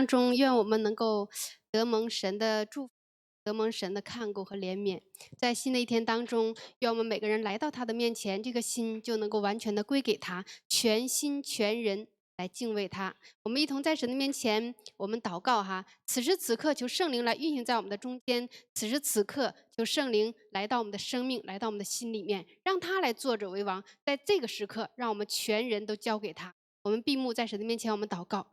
当中，愿我们能够得蒙神的祝福，得蒙神的看顾和怜悯。在新的一天当中，愿我们每个人来到他的面前，这个心就能够完全的归给他，全心全人来敬畏他。我们一同在神的面前，我们祷告哈。此时此刻，求圣灵来运行在我们的中间；此时此刻，求圣灵来到我们的生命，来到我们的心里面，让他来坐着为王。在这个时刻，让我们全人都交给他。我们闭目在神的面前，我们祷告。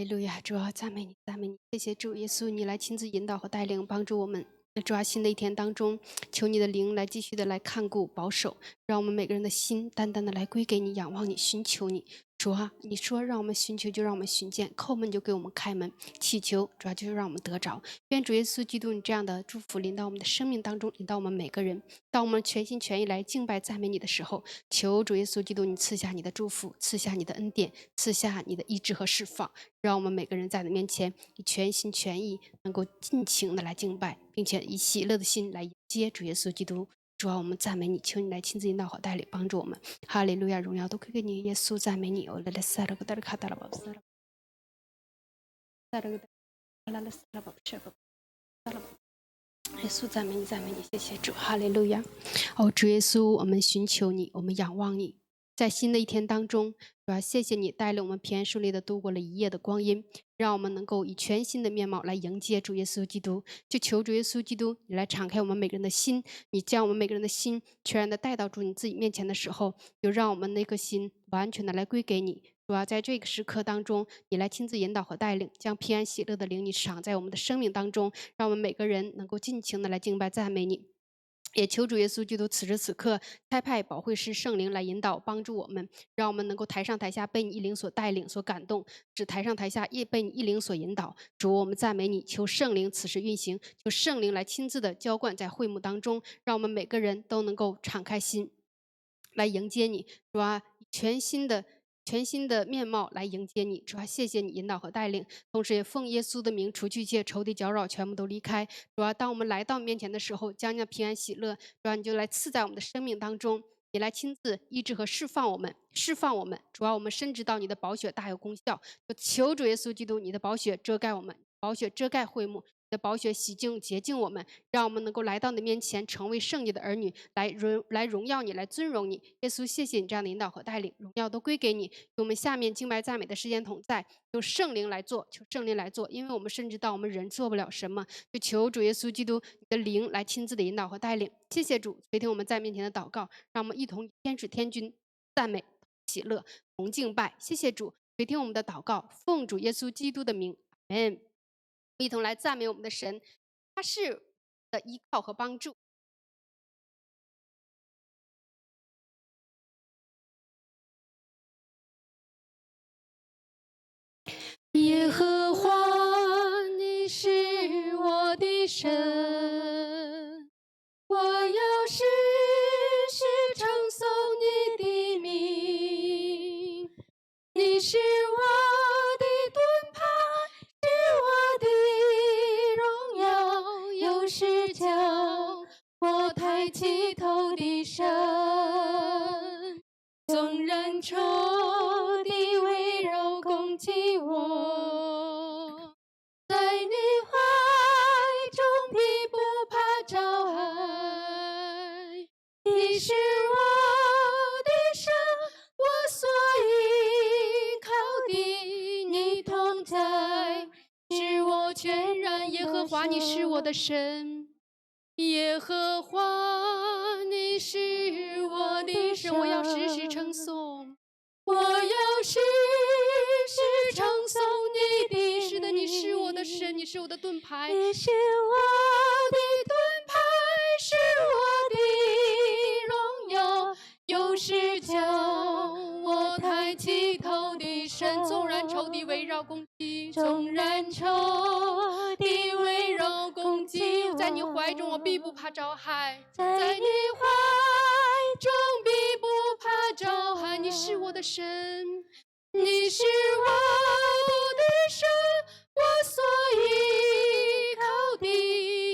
哈利路亚，主啊，赞美你，赞美你，谢谢主耶稣，你来亲自引导和带领，帮助我们。主啊，新的一天当中，求你的灵来继续的来看顾保守，让我们每个人的心单单的来归给你，仰望你，寻求你。主啊，你说让我们寻求就让我们寻见，叩门就给我们开门，祈求主要就是让我们得着。愿主耶稣基督你这样的祝福临到我们的生命当中，临到我们每个人。当我们全心全意来敬拜赞美你的时候，求主耶稣基督你赐下你的祝福，赐下你的恩典，赐下你的医治和释放，让我们每个人在你面前以全心全意能够尽情的来敬拜，并且以喜乐的心来迎接主耶稣基督。主啊，我们赞美你，求你来亲自引导和带领，帮助我们。哈利路亚，荣耀都归给你，耶稣，赞美你。耶稣，赞美你，赞美你，谢谢主，哈利路亚。主耶稣，我们寻求你，我们仰望你。在新的一天当中，主要谢谢你带领我们平安顺利的度过了一夜的光阴，让我们能够以全新的面貌来迎接主耶稣基督。就求主耶稣基督，你来敞开我们每个人的心，你将我们每个人的心全然的带到主你自己面前的时候，就让我们那颗心完全的来归给你。主要在这个时刻当中，你来亲自引导和带领，将平安喜乐的灵你赏在我们的生命当中，让我们每个人能够尽情的来敬拜赞美你。也求主耶稣基督此时此刻差派保惠师圣灵来引导帮助我们，让我们能够台上台下被你一灵所带领所感动，指台上台下也被你一灵所引导。主，我们赞美你，求圣灵此时运行，求圣灵来亲自的浇灌在会幕当中，让我们每个人都能够敞开心来迎接你。主啊，全新的面貌来迎接你。主啊，谢谢你引导和带领，同时也奉耶稣的名除去一切仇敌搅扰，全部都离开。主啊，当我们来到面前的时候，将那平安喜乐，主啊，你就来赐在我们的生命当中，你来亲自医治和释放我们。主啊，我们深知到你的宝血大有功效，就求主耶稣基督，你的宝血遮盖我们，宝血遮盖会幕，你的宝血洗净洁净我们，让我们能够来到你的面前，成为圣洁的儿女，来荣耀你，来尊荣你。耶稣，谢谢你这样的引导和带领，荣耀都归给你。我们下面敬拜赞美的时间同在，由圣灵来做，求圣灵来做，因为我们深知到我们人做不了什么，就求主耶稣基督你的灵来亲自的引导和带领。谢谢主，垂听我们在面前的祷告，让我们一同天使天君赞美喜乐同敬拜。谢谢主，垂听我们的祷告，奉主耶稣基督的名，阿们。一同来赞美我们的神，他是的依靠和帮助。耶和华，你是我的神，我要时时称颂你的名。你是我的盾牌，是我的荣耀，又是将我抬起头的神。纵然仇敌围绕攻击我，在你怀中必不怕遭害。你是我的神，我所依靠的，你同在，使我全然耶和华，你是我的神。耶和华，你是我的神，我要时时称颂，我要时时称颂你的。是的，你是我的神，你是我的盾牌，你是我的盾牌，是我的荣耀，又是将我抬起头的神。纵然仇敌围绕攻击，纵然仇敌围绕攻击，在你怀中我必不怕遭害，在你怀中必不怕遭害。你是我的神，你是我的神，我所依靠的，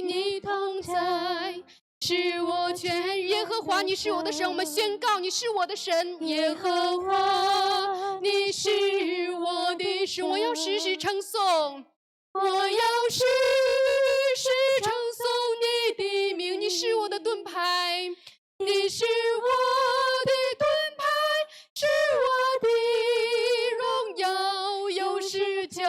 你同在，使我全。耶和华，你是我的神，我们宣告你是我的神。耶和华，你是我的美事，我要时时称颂，我要时时称颂你的名。你是我的盾牌，你是我的盾牌，是我的荣耀，又是脚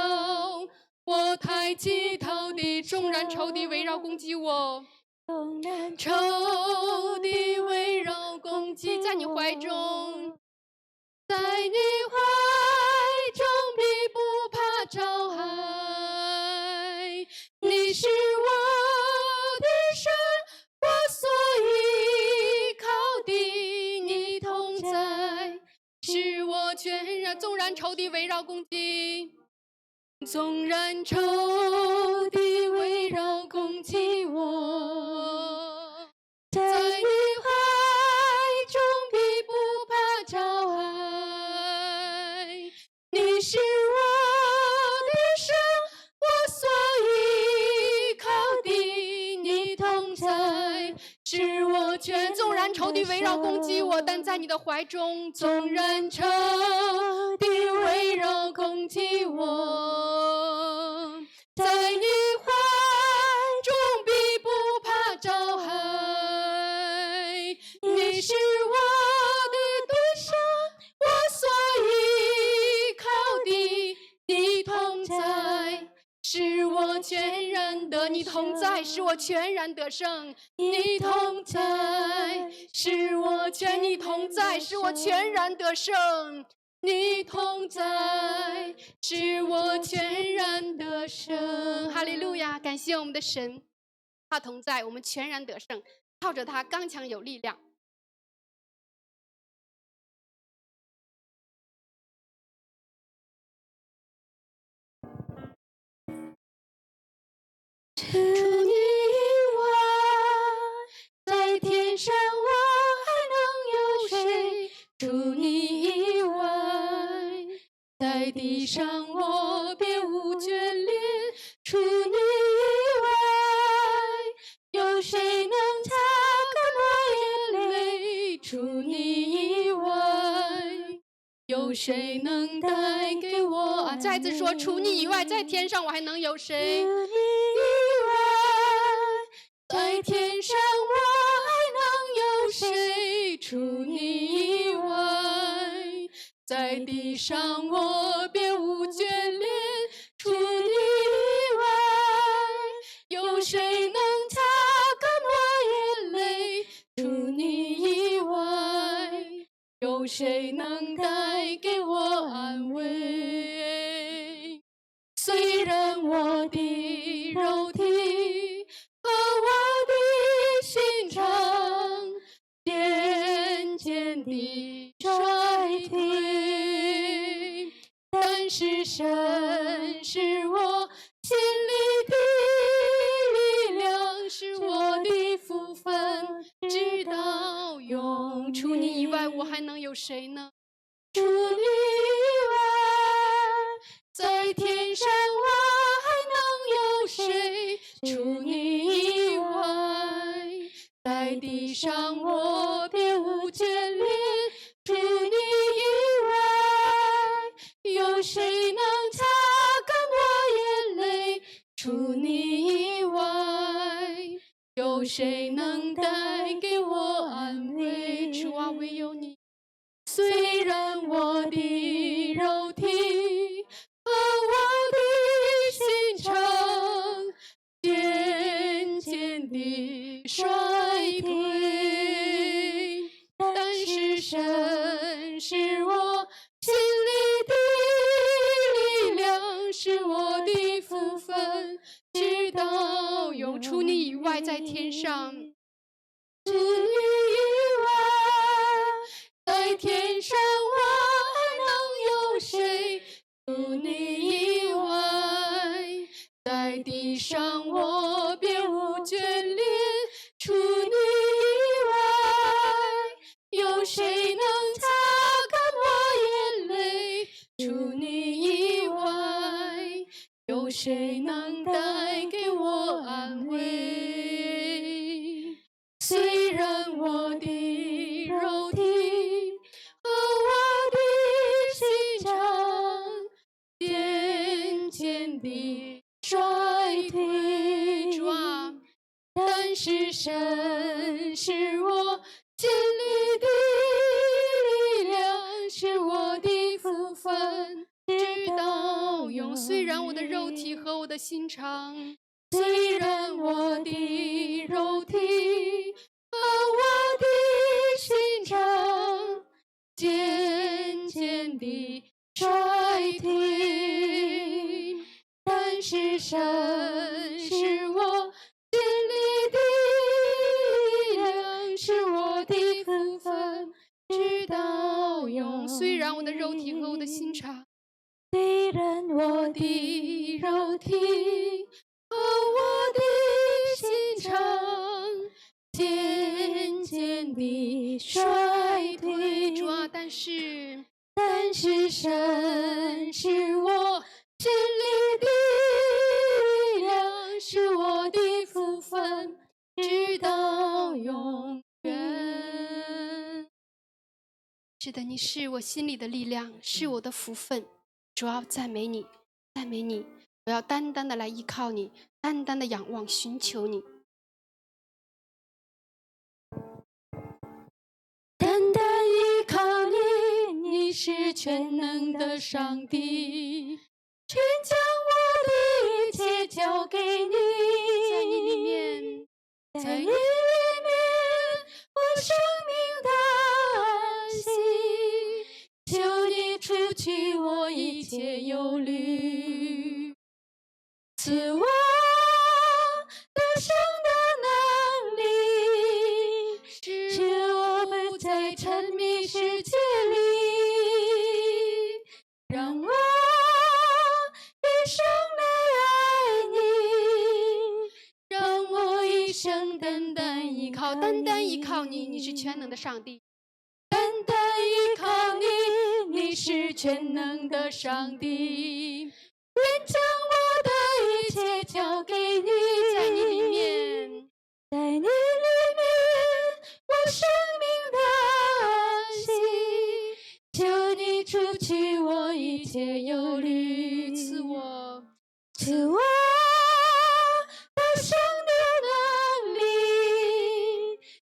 我抬起头的纵然仇敌围绕攻击我，纵然仇敌围绕攻击，在你怀中，在你怀中必不怕遭害。你是我的神，我所依靠的，你同在，使我全然。纵然仇敌围绕攻击，纵然仇敌围绕攻击我，在你怀中必不怕遭害。你是我的神，我所依靠的，你同在，使我全。纵然仇敌围绕攻击我，但在你的怀中。纵然仇敌围绕攻击我，在你怀中必不怕遭害。你是我的对象，我所依靠的，你同在，使我全然得。你同在，使我全然得胜。你同在，使我全。你同在，使我全然得胜。你同在，使我全然得胜。哈利路亚！感谢我们的神，他同在，我们全然得胜，靠着他刚强有力量。除你以外，在天上我还能有谁？除你以外，在地上我别无眷恋。除你以外，有谁能擦干我眼泪？除你以外，有谁能带给我安慰？再次说，除你以外，在天上我还能有谁？除你以外，在天上我还能有谁？除你以外，在地上我别无眷恋。除你以外，有谁能擦干我眼泪？除你以外，有谁能带给我安慰？虽然我的肉体和我的心肠渐渐地衰退，但是神是我心里的力量，是我的福分，直到永。除你以外，我还能有谁呢？除你以外，在天上我还能有谁？除你以外，在地上我别无眷恋。除你以外，有谁能擦干我眼泪？除你以外，有谁能带给我安慰？主啊，唯有你。虽然我的肉体和我的心肠渐渐地衰退，但是神是我心里的力量，是我的福分，直到永。除你以外，在天上。除你以外，在天上我还能有谁？除你以外，在地上我别无眷恋。除你以外，有谁能擦干我眼泪？除你以外，有谁能带给我安慰？虽然我的肉体和我的心肠渐渐地衰退。主啊，但是神是我心里的力量，是我的福分，直到永虽然我的肉体远。和我的心肠，虽然我的肉体和我的心肠渐渐地衰退，但是神是我心里的力量，是我的福分，直到永虽然我的肉体和我的心远。肠，虽然我的肉体和我的心肠渐渐地衰退，主啊，但是神是我心里的力量，是我的福分，直到永远。是的，你是我心里的力量，是我的福分。主要赞美你，赞美你，我要单单的来依靠你，单单的仰望寻求你。单单依靠你，你是全能的上帝，全将我的一切交给你。在你里面，在你里面，我生命的安息。求你除去我一切忧虑，赐我得胜的能力，使我不再沉迷世界里，让我一生来爱你，让我一生单单依靠你。单单依靠你，你是全能的上帝。单单依靠你，你是全能的上帝，愿将我的一切交给你。在你里面，在你里面，我生命的安息。求你除去我一切忧虑，赐我得胜的能力，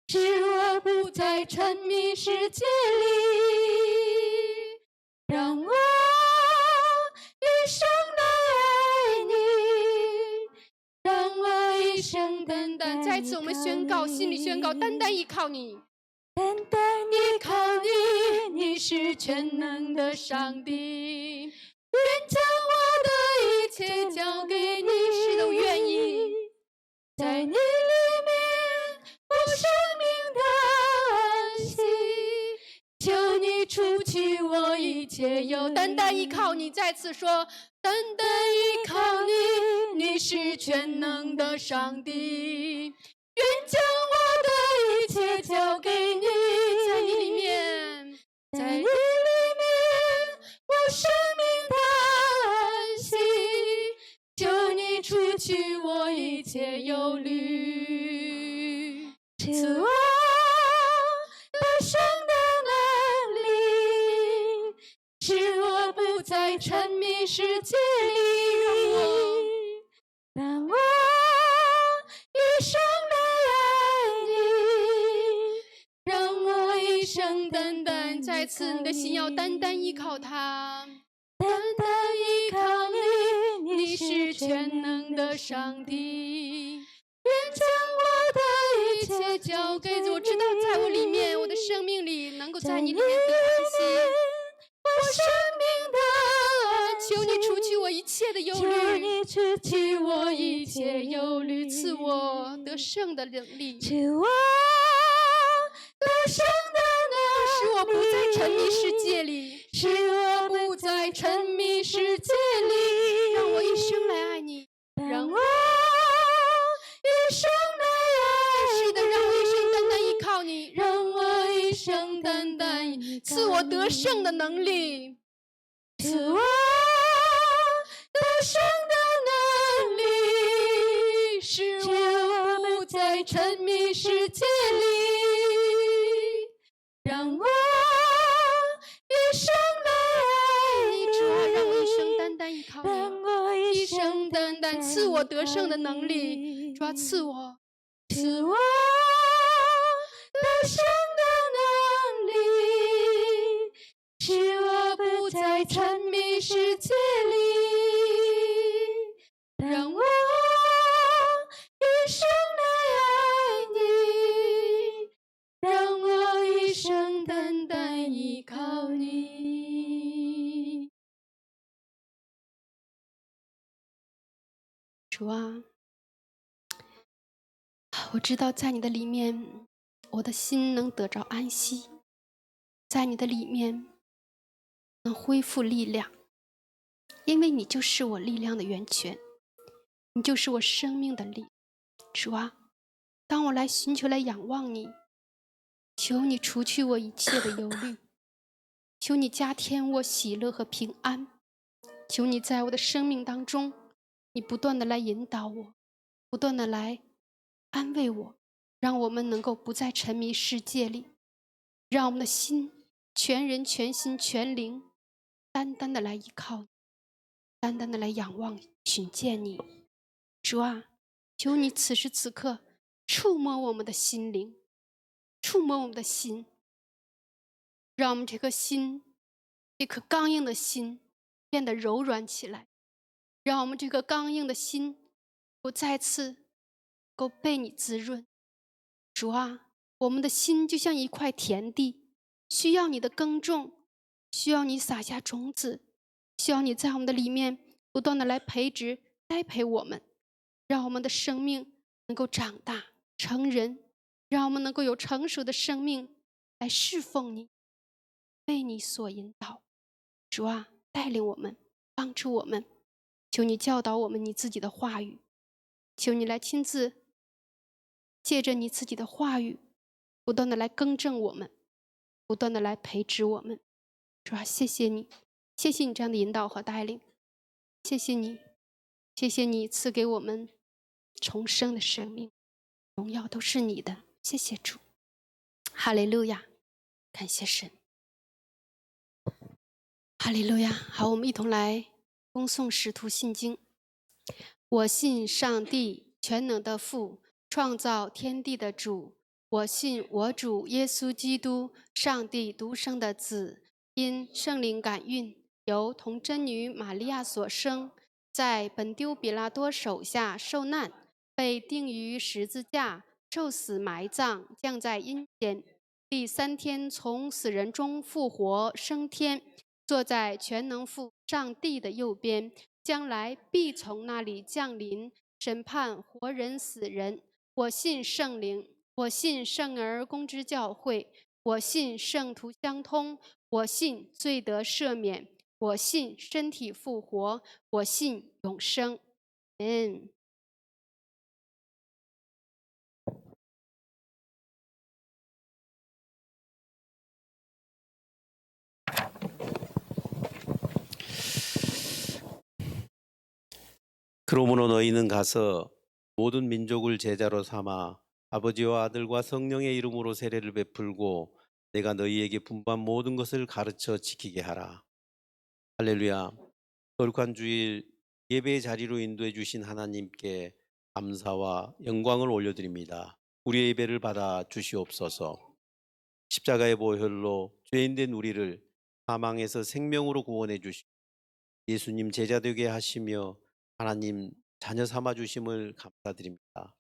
使我不再沉迷世界里，让我一生来爱你，让我一生单单再次我们宣告，心里宣告，单单依靠你。单单依靠你，你是全能的上帝，愿将我的一切交给你。是的，我愿意。在你里面，我生命的安息。求你除去我一切忧虑，单单依靠你。再次说，单单依靠你，你是全能的上帝，愿将我的一切交给你。在你里面，在你里面，我生命的安息。求你除去我一切忧虑，赐我得胜的能力，使我不再沉迷世界里，让我一生来爱你，让我一生单单再次你的心要单单依靠他。单单依靠你，你是全能的上帝，愿将我的一切交给你。我知道在我里面，我的生命里能够在你里面得安息。我生命的安息，求你除去我一切的忧求虑，你除去我一切忧虑，赐我得胜的能力，赐我得胜的能力，使我不再沉迷世界里，使我不再沉迷世界里，让我一生来爱你。让我一生来爱你。是的，让我一生单单依靠你，让我一生单单依靠你，赐我得胜的能力，赐我得胜的能力，使我不再沉迷世界里，让我一生来爱你。主啊，让我一生单单依靠让你。我我一生单单赐我得胜的能力，主啊，赐我赐我得胜的能力，使我不再沉迷世界里，让我一生来爱你，让我一生单单依靠你。主啊，我知道在你的里面，我的心能得着安息，在你的里面能恢复力量，因为你就是我力量的源泉，你就是我生命的力。主啊，当我来寻求来仰望你，求你除去我一切的忧虑，求你加添我喜乐和平安，求你在我的生命当中，你不断的来引导我，不断的来安慰我，让我们能够不再沉迷世界里，让我们的心全人全心全灵单单的来依靠你，单单的来仰望寻见你。主啊，求你此时此刻触摸我们的心灵，触摸我们的心，让我们这颗心，这颗刚硬的心变得柔软起来，让我们这颗刚硬的心我再次够被你滋润。主啊，我们的心就像一块田地，需要你的耕种，需要你撒下种子，需要你在我们的里面不断的来培植栽培我们，让我们的生命能够长大成人，让我们能够有成熟的生命来侍奉你，被你所引导。主啊，带领我们，帮助我们，求你教导我们你自己的话语，求你来亲自借着你自己的话语不断的来更正我们，不断的来培植我们。主啊，谢谢你，谢谢你这样的引导和带领，谢谢你，谢谢你赐给我们重生的生命，荣耀都是你的，谢谢主，哈利路亚，感谢神，哈利路亚。好，我们一同来恭诵使徒信经。我信上帝全能的父，创造天地的主。我信我主耶稣基督，上帝独生的子，因圣灵感孕，由童真女玛利亚所生，在本丢比拉多手下受难，被钉于十字架，受死埋葬，降在阴间。第3天从死人中复活，升天，坐在全能父上帝的右边，将来必从那里降临，审判活人死人。我信圣灵，我信圣而公之教会，我信圣徒相通，我信罪得赦免，我信身体复活，我信永生。그러므로 너희는 가서 모든 민족을 제자로 삼아 아버지와 아들과 성령의 이름으로 세례를 베풀고 내가 너희에게 분부한 모든 것을 가르쳐 지키게 하라. 할렐루야. 거룩한 주일 예배의 자리로 인도해 주신 하나님께 감사와 영광을 올려드립니다. 우리의 예배를 받아 주시옵소서. 십자가의 보혈로 죄인된 우리를 사망에서 생명으로 구원해 주시고 예수님 제자 되게 하시며 하나님 자녀 삼아 주심을 감사드립니다.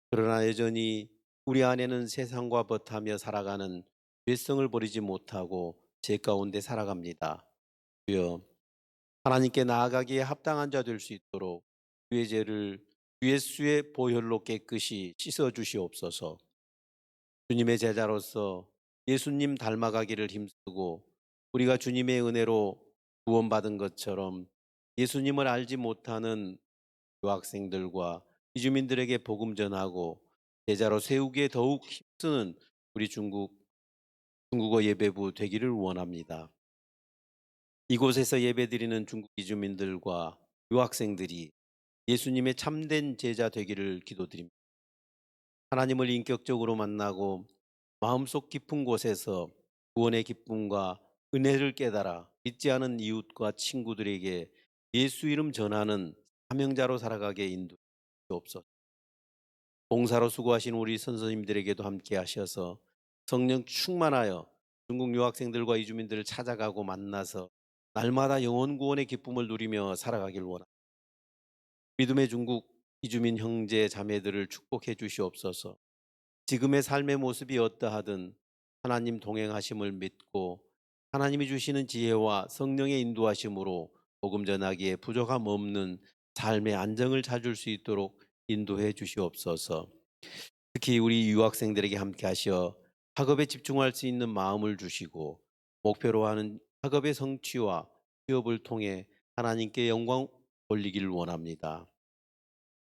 그러나 여전히 우리 안에는 세상과 버타며 살아가는 죄성을 버리지 못하고 죄 가운데 살아갑니다. 주여, 하나님께 나아가기에 합당한 자 될 수 있도록 주의 죄를 주 예수의 보혈로 깨끗이 씻어 주시옵소서. 주님의 제자로서 예수님 닮아가기를 힘쓰고 우리가 주님의 은혜로 구원받은 것처럼 예수님을 알지 못하는 유학생들과 이주민들에게 복음 전하고 제자로 세우기에 더욱 힘쓰는 우리 중국어 예배부 되기를 원합니다. 이곳에서 예배드리는 중국 이주민들과 유학생들이 예수님의 참된 제자 되기를 기도드립니다. 하나님을 인격적으로 만나고 마음속 깊은 곳에서 구원의 기쁨과 은혜를 깨달아 믿지 않은 이웃과 친구들에게 예수 이름 전하는 사명자로 살아가게 인도하옵소서. 봉사로 수고하신 우리 선생님들에게도 함께 하셔서 성령 충만하여 중국 유학생들과 이주민들을 찾아가고 만나서 날마다 영혼 구원의 기쁨을 누리며 살아가길 원합니다. 믿음의 중국 이주민 형제 자매들을 축복해 주시옵소서. 지금의 삶의 모습이 어떠하든 하나님 동행하심을 믿고 하나님이 주시는 지혜와 성령의 인도하심으로 복음 전하기에 부족함 없는 삶의 안정을 찾을 수 있도록 인도해 주시옵소서. 특히 우리 유학생들에게 함께 하셔 학업에 집중할 수 있는 마음을 주시고 목표로 하는 학업의 성취와 취업을 통해 하나님께 영광 올리기를 원합니다.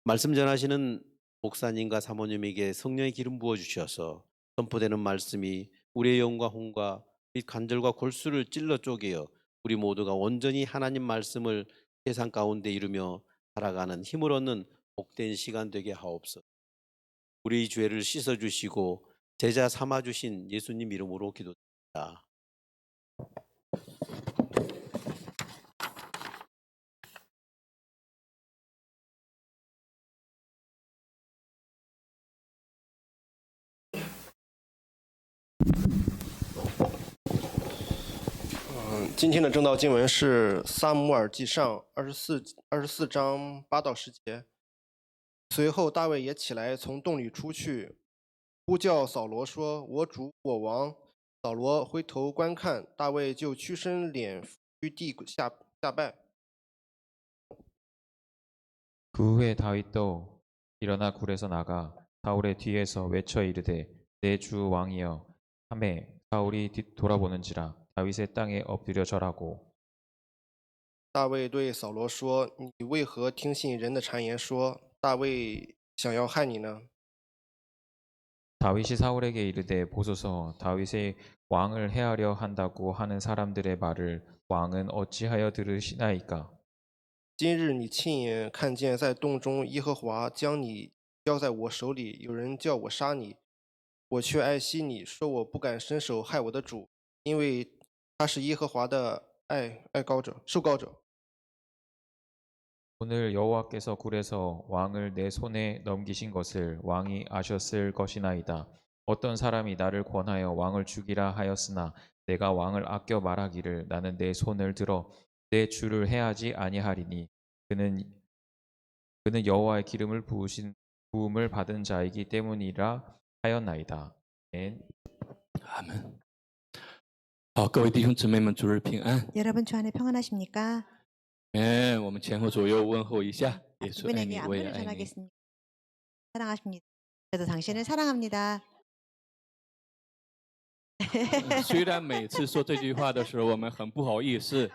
말씀 전하시는 목사님과 사모님에게 성령의 기름 부어 주셔서 선포되는 말씀이 우리의 영과 혼과 및 관절과 골수를 찔러 쪼개어 우리 모두가 온전히 하나님 말씀을 세상 가운데 이루며 살아가는 힘을 얻는 복된 시간 되게 하옵소서. 우리 죄를 씻어 주시고 제자 삼아 주신 예수님 이름으로 기도드립니다.今天的正道经文是撒母耳记上24章8到10节。随后大卫也起来从洞里出去，呼叫扫罗说：“我主，我王。”扫罗回头观看，大卫就屈身脸伏于地下拜。 그 후에 다윗도 일어나 굴에서 나가 사울의 뒤에서 외쳐 이르되 내 주 왕이여 하매 사울이 돌아보는지라 다윗의 땅에 엎드려 절하고 大卫对扫罗说：“你为何听信人的谗言说大卫想要害你呢？” 다윗이 사울에게 이르되 보소서 다윗의 왕을 해하려 한다고 하는 사람들의 말을 왕은 어찌하여 들으시나이까? 今日你亲眼看见在洞中耶和华将你交在我手里，有人叫我杀你，我却爱惜你，说我不敢伸手害我的主，因为他是耶和华的受膏者。 오늘 여호와께서 굴에서 왕을 내 손에 넘기신 것을 왕이 아셨을 것이나이다. 어떤 사람이 나를 권하여 왕을 죽이라 하였으나 내가 왕을 아껴 말하기를 나는 내 손을 들어 내 주를 해하지 아니하리니 그는 여호와의 기름을 부음을 받은 자이기 때문이라 하였나이다. 아멘. 아멘. 好，各位弟兄姊妹们，主日平安。 여러분 주 안에 평안하십니까? 我们前后左右问候一下，耶稣爱 이분에게 你，我也 안부를 爱你。 전하겠습니다. 사랑하십니다. 저도 당신을 사랑합니다. 虽然每次说这句话的时候，我们很不好意思，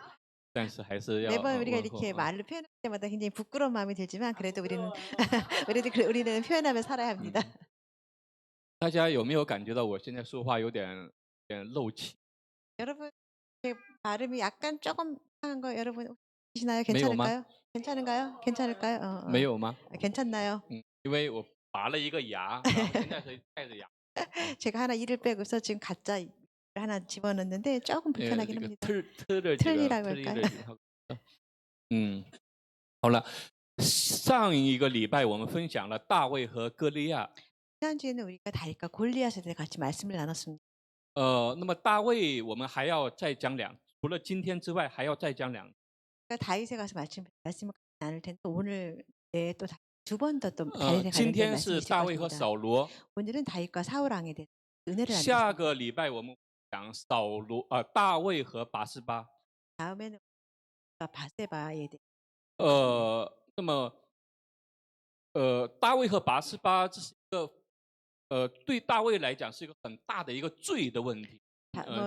但是还是要 매번 우리가 问候 이렇게 啊。 말로 표현할 때마다 굉장히 부끄러운 마음이 들지만 그래도 우리는 우리는 표현하며 살아야 합니다. 大家有没有感觉到我现在说话有点漏气？ 여러분 제 발음이 약간 조금 이상한 거 여러분 보시나요? 没有吗？ 괜찮을까요? 괜찮은가요? 괜찮을까요? 没有吗？ 괜찮나요? 因为我拔了一个牙，然后现在是带着牙。 제가 하나 이를 빼고서 지금 가짜 이를 하나 집어넣는데 조금 这 불편하긴 个 합니다. 틀이라고 할까요? 好了，上一个礼拜我们分享了大卫和歌利亚。 지난주에는 우리가 다윗과 골리앗에 대해 같이 말씀을 나눴습니다. 那么大卫我们还要再讲除了今天之外，还要再讲그러니까 다윗에 가서 말씀을 나눌 텐데 오늘 또 두 번 더 또 다윗에 今 관련된 天 말씀이 是 있을 大卫和 것입니다. 扫罗， 오늘은 다윗과 사울 왕에 대해 은혜를 下 나누겠습니다. 个礼拜我们讲大卫和拔示巴。 다음에는 바세바에 대해 那么大卫和拔示巴这是一个对大卫来讲是一个很大的一个罪的问题，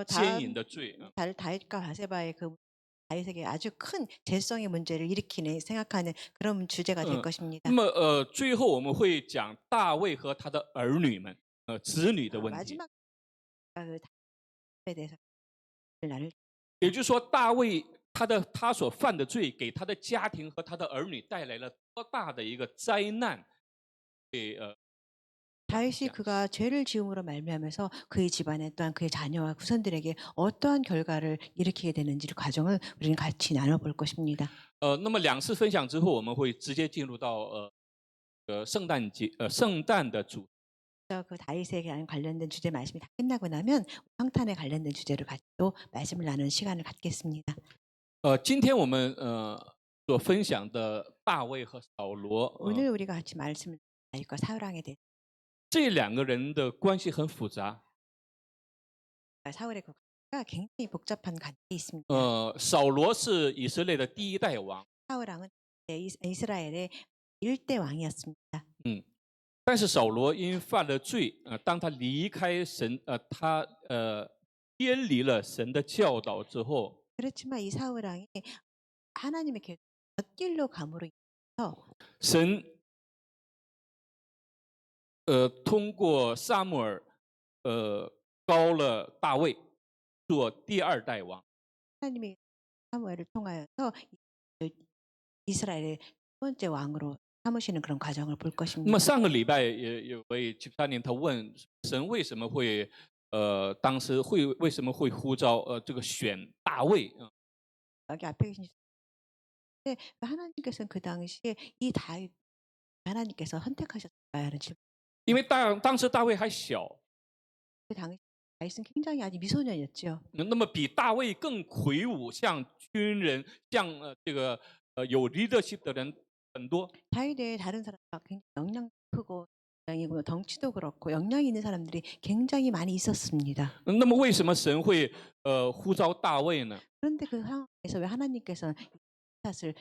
奸淫的罪。 다윗과 바세바의 그 다윗에게 아주 큰 죄성의 문제를 일으키는 생각하는 그런 주제가 될 것입니다. 那么最后我们会讲大卫和他的儿女们子女的问题。 마지막 그 다윗에 대해서 나눌 也就是说，大卫他所犯的罪，给他的家庭和他的儿女带来了多大的一个灾难？ 다윗이 그가 죄를 지음으로 말미암아서 그의 집안에 또한 그의 자녀와 후손들에게 어떠한 결과를 일으키게 되는지를 과정을 우리는 같이 나눠볼 것입니다. 那么2次分享之后，我们会直接进入到圣诞的主。 그 다윗에 관련된 주제 말씀이 다 끝나고 나면 성탄에 관련된 주제를 가지고 말씀을 나누는 시간을 갖겠습니다. 今天我们所分享的大卫和扫罗， 오늘 우리가 같이 말씀을 다윗과 사울왕에 대해 这2个人的关系很复杂。 사울의 그 관계가 굉장히 복잡한 관계에 있습니다. 扫罗是以色列的第一代王， 사울왕은 이스라엘의 1대 왕이었습니다. 但是扫罗因犯了罪，当他离开神，他偏离了神的教导之后， 그렇지만 이 사울왕이 하나님의 곁길로 감으로 인해서 神通过撒母耳高了大卫做第2代王。 하나님이 사무엘을 통하여서 이스라엘의 두 번째 왕으로 삼으시는 그런 과정을 볼 那 것입니다. 么上个礼拜也有位73年，他问神为什么会当时为什么会呼召这个选大卫？ 여기 앞에 계신 하나님께서는 그 당시에 이 다윗 하나님께서 선택하셨을까요? 하는 질문. 因为当时大卫还小， 그 당시 다윗은 굉장히 아직 미소년이었죠. 那么比大卫更魁梧，像军人，像这个有 leadership 的人很多。 다윗의 다른 사람과 굉장히 역량 크고 덩치도 그렇고 역량이 있는 사람들이 굉장히 많이 있었습니다. 那么为什么神会呼召大卫呢？ 그런데 그 상황에서 왜 하나님께서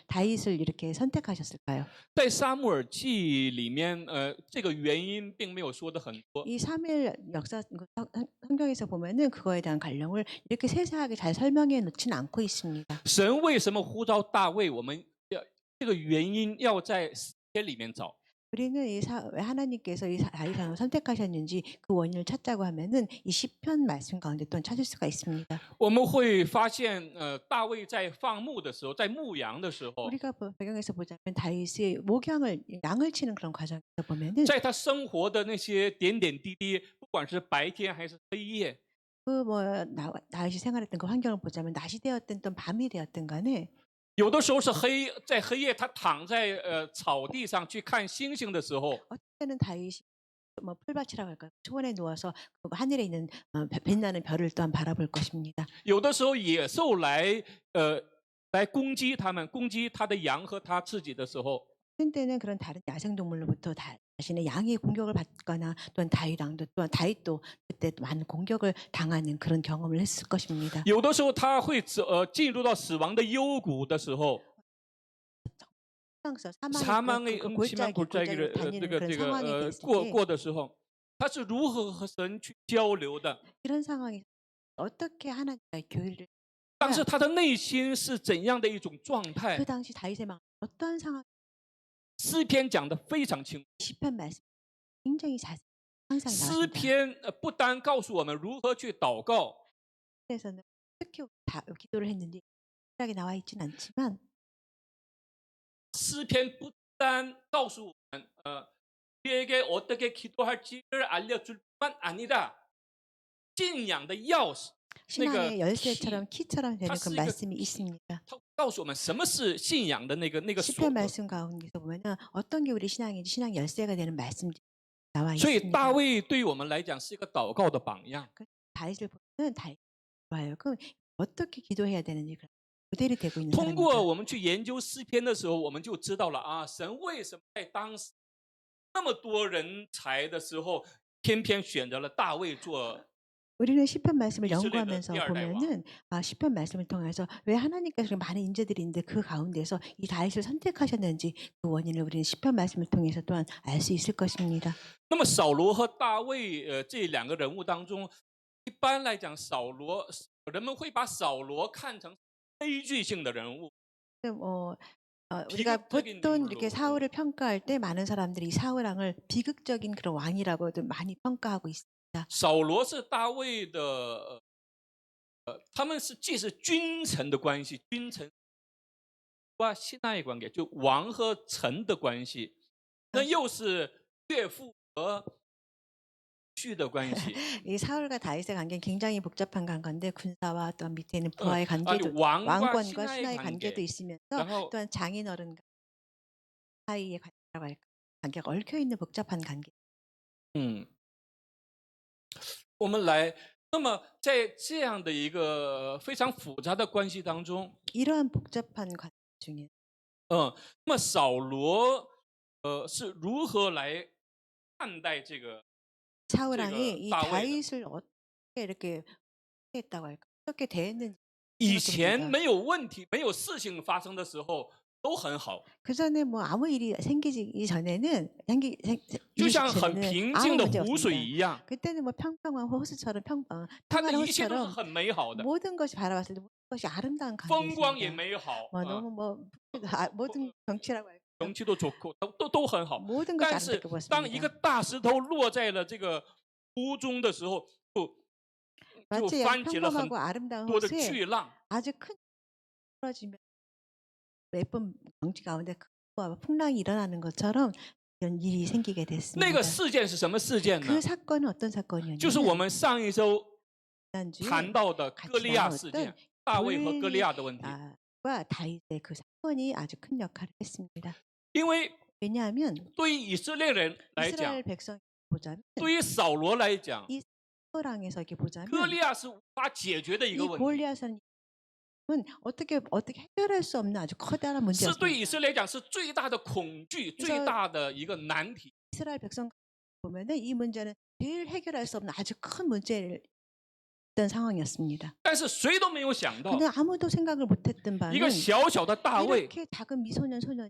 다윗을 이렇게 선택하셨을까요? 在撒母耳记里面，这个原因并没有说的很多。 이 사무엘 역사 성경에서 보면은 그거에 대한 관령을 이렇게 세세하게 잘 설명해 놓지는 않고 있습니다. 神为什么呼召大卫？我们这个原因要在诗篇里面找。 우리는 왜 하나님께서 이 다윗을 선택하셨는지 그 원인을 찾자고 하면은 이 시편 말씀 가운데 또한 찾을 수가 있습니다. 我们会发现，大卫在放牧的时候，在牧羊的时候， 우리가 배경에서 보자면 다윗이 양을 치는 그런 과정에서 보면은 在他生活的那些点点滴滴，不管是白天还是黑夜， 다윗이 생활했던 그 환경을 보자면 낮이 되었든 또 밤이 되었든 간에 有的时候是在黑夜，他躺在草地上去看星星的时候， 어떤 때는 다윗이 풀밭이라고 할까요? 초원에 누워서 하늘에 있는 빛나는 별을 또한 바라볼 것입니다. 有的时候野兽来攻击他们，攻击他的羊和他自己的时候， 어떤 때는 그런 다른 야생동물로부터 자신의 양이 공격을 받거나 또한 다윗도 그때 많은 공격을 당하는 그런 경험을 했을 것입니다. 有的时候他会进入到死亡的幽谷的时候， 사망의 골짜기를过的时候，他是如何和神去交流的？ 이런 상황에서 어떻게 하나님과의 교회를 当时他的内心是怎样的一种状态 그 ？ 당시 다윗의 마음 어떠한 상황? 诗篇讲得非常清楚。 시편 말씀 굉장히 자세히 항상 诗 나옵니다. 篇不单告诉我们如何去祷告， 그래서는 어떻게 기도를 했는지 확실하게 나와 있지는 않지만 诗篇不单告诉我们우리에게 어떻게 기도할지를 알려줄 뿐만 아니라信仰的钥匙， 신앙의 열쇠처럼 키처럼 되는 그 말씀이 있습니다. 告诉我们什么是信仰的那个锁。 시편 말씀 가운데서 보면은 어떤 게 우리 신앙인지 신앙 열쇠가 되는 말씀들이 나와 所以 있습니다. 大卫对于我们来讲是一个祷告的榜样。 다윗을 보면 다윗 하여금 어떻게 기도해야 되는지 모델이 되고 있는 通过 사람입니다. 我们去研究诗篇的时候，我们就知道了啊，神为什么在当时那么多人才的时候，偏偏选择了大卫做。 우리는 시편 말씀을 이스라엘의 연구하면서第二代王。 보면은 시편 말씀을 통해서 왜 하나님께서 많은 인재들이 있는데 그 가운데서 이 다윗을 선택하셨는지 그 원인을 우리는 시편 말씀을 통해서 또한 알 수 있을 것입니다. 那么扫罗和大卫这2个人物当中，一般来讲，人们会把扫罗看成悲剧性的人物。 우리가 비극적인 보통 인물로. 이렇게 사울을 평가할 때 많은 사람들이 사울 왕을 비극적인 그런 왕이라고도 많이 평가하고 있습니다. 扫罗是大卫的，他们既是君臣的关系，君臣과 신하의 관계，就王和臣的关系，那又是岳父和序的关系。 이 사울과 다윗의 관계는 굉장히 복잡한 관계인데 군사와 또한 밑에 있는 부하의 아니 관계도 왕과 왕권과 신하의 신하의 관계. 관계도 있으면서 然后 또한 장인어른 사이의 관계라고 할까 관계가 얽혀 있는 복잡한 관계. 我们来，那么在这样的一个非常复杂的关系当中， 이러한 복잡한 관계 중에 那么扫罗是如何来看待这个 사울 왕이 이 다윗. 다윗을 어떻게 이렇게 했다고 할까? 어떻게 대했는지 以前 생각해봅니다. 没有问题、没有事情发生的时候都很好， 그 전에 뭐 아무 일이 생기기 전에는 就 일이 像很 전에는 平 아무 静的 문제 湖水 없습니다. 一样， 그때는 뭐 평평한 호수처럼 它的 평안한 一切都是 호수처럼 很美好的， 모든 것이 바라봤을 때 모든 것이 아름다운 风光也 관계였습니다. 美好， 뭐 너무 뭐 모든 경치라고 할까? 空气都都很好。 모든 것이 但是 아름답게 当一个 보였습니다. 大石头落在了这个湖中的时候，就 마치 翻起了很 평범하고 아름다운 多的 호수에 巨浪。 아주 큰 떨어지면 예쁜 경치 가운데 큰 풍랑이 일어나는 것처럼 이런 일이 생기게 那 됐습니다. 个事件是什么事件呢 그 ？ 사건은 어떤 就是我 사건이었냐면 们上一周 지난주에 谈到的歌利亚事件，大卫和歌利亚的问题。 과 다윗의 그 사건이 아주 큰 역할을 했습니다. 因为 왜냐하면 对于以色列人来讲， 이스라엘 백성 보자면 对于扫罗来讲， 사울왕에서 이렇게 歌 보자면 利亚是无法解决的一 이 个问题， 골리앗은 어떻게 해결할 수 없는 아주 커다란 是对 문제였습니다. 以色列来讲是最大的恐惧、最大的一个难题。 이스라엘 백성 보면은 이 문제는 제일 해결할 수 없는 아주 큰 문제를 있던 상황이었습니다. 但是谁都没有想到， 근데 아무도 생각을 못했던 一 바는 个小小的大卫 이렇게 작은 미소년 소년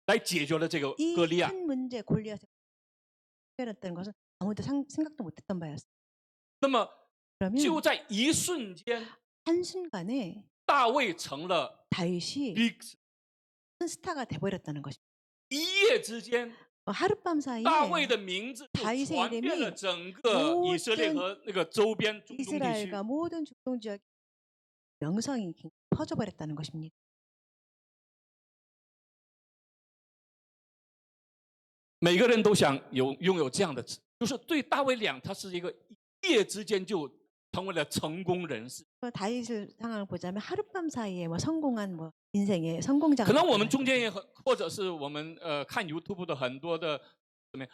来解决了这个歌利亚。 이 큰 문제 골리앗을 해결했다는 것은 아무도 생각도 못했던 바였어요. 那么 그러면 就在一瞬间， 한순간에 大卫成了 다윗이 big， 큰 스타가 돼버렸다는 것입니다. 一夜之间， 하룻밤 사이에 大卫的名字就 다윗의 传遍 이름이 了整个以色列和那个周边中东地区。 이스라엘과 모든 중동 지역 명성이 퍼져버렸다는 것입니다. 每个人都想拥有这样的，就是对大卫讲，他是一个一夜之间就成为了成功人士。 다윗을 상황을 보자면 하룻밤 사이에 뭐 성공한 뭐 인생의 성공자가 可能我们 됐다는 中间也很，或者是我们看 YouTube 的很多的，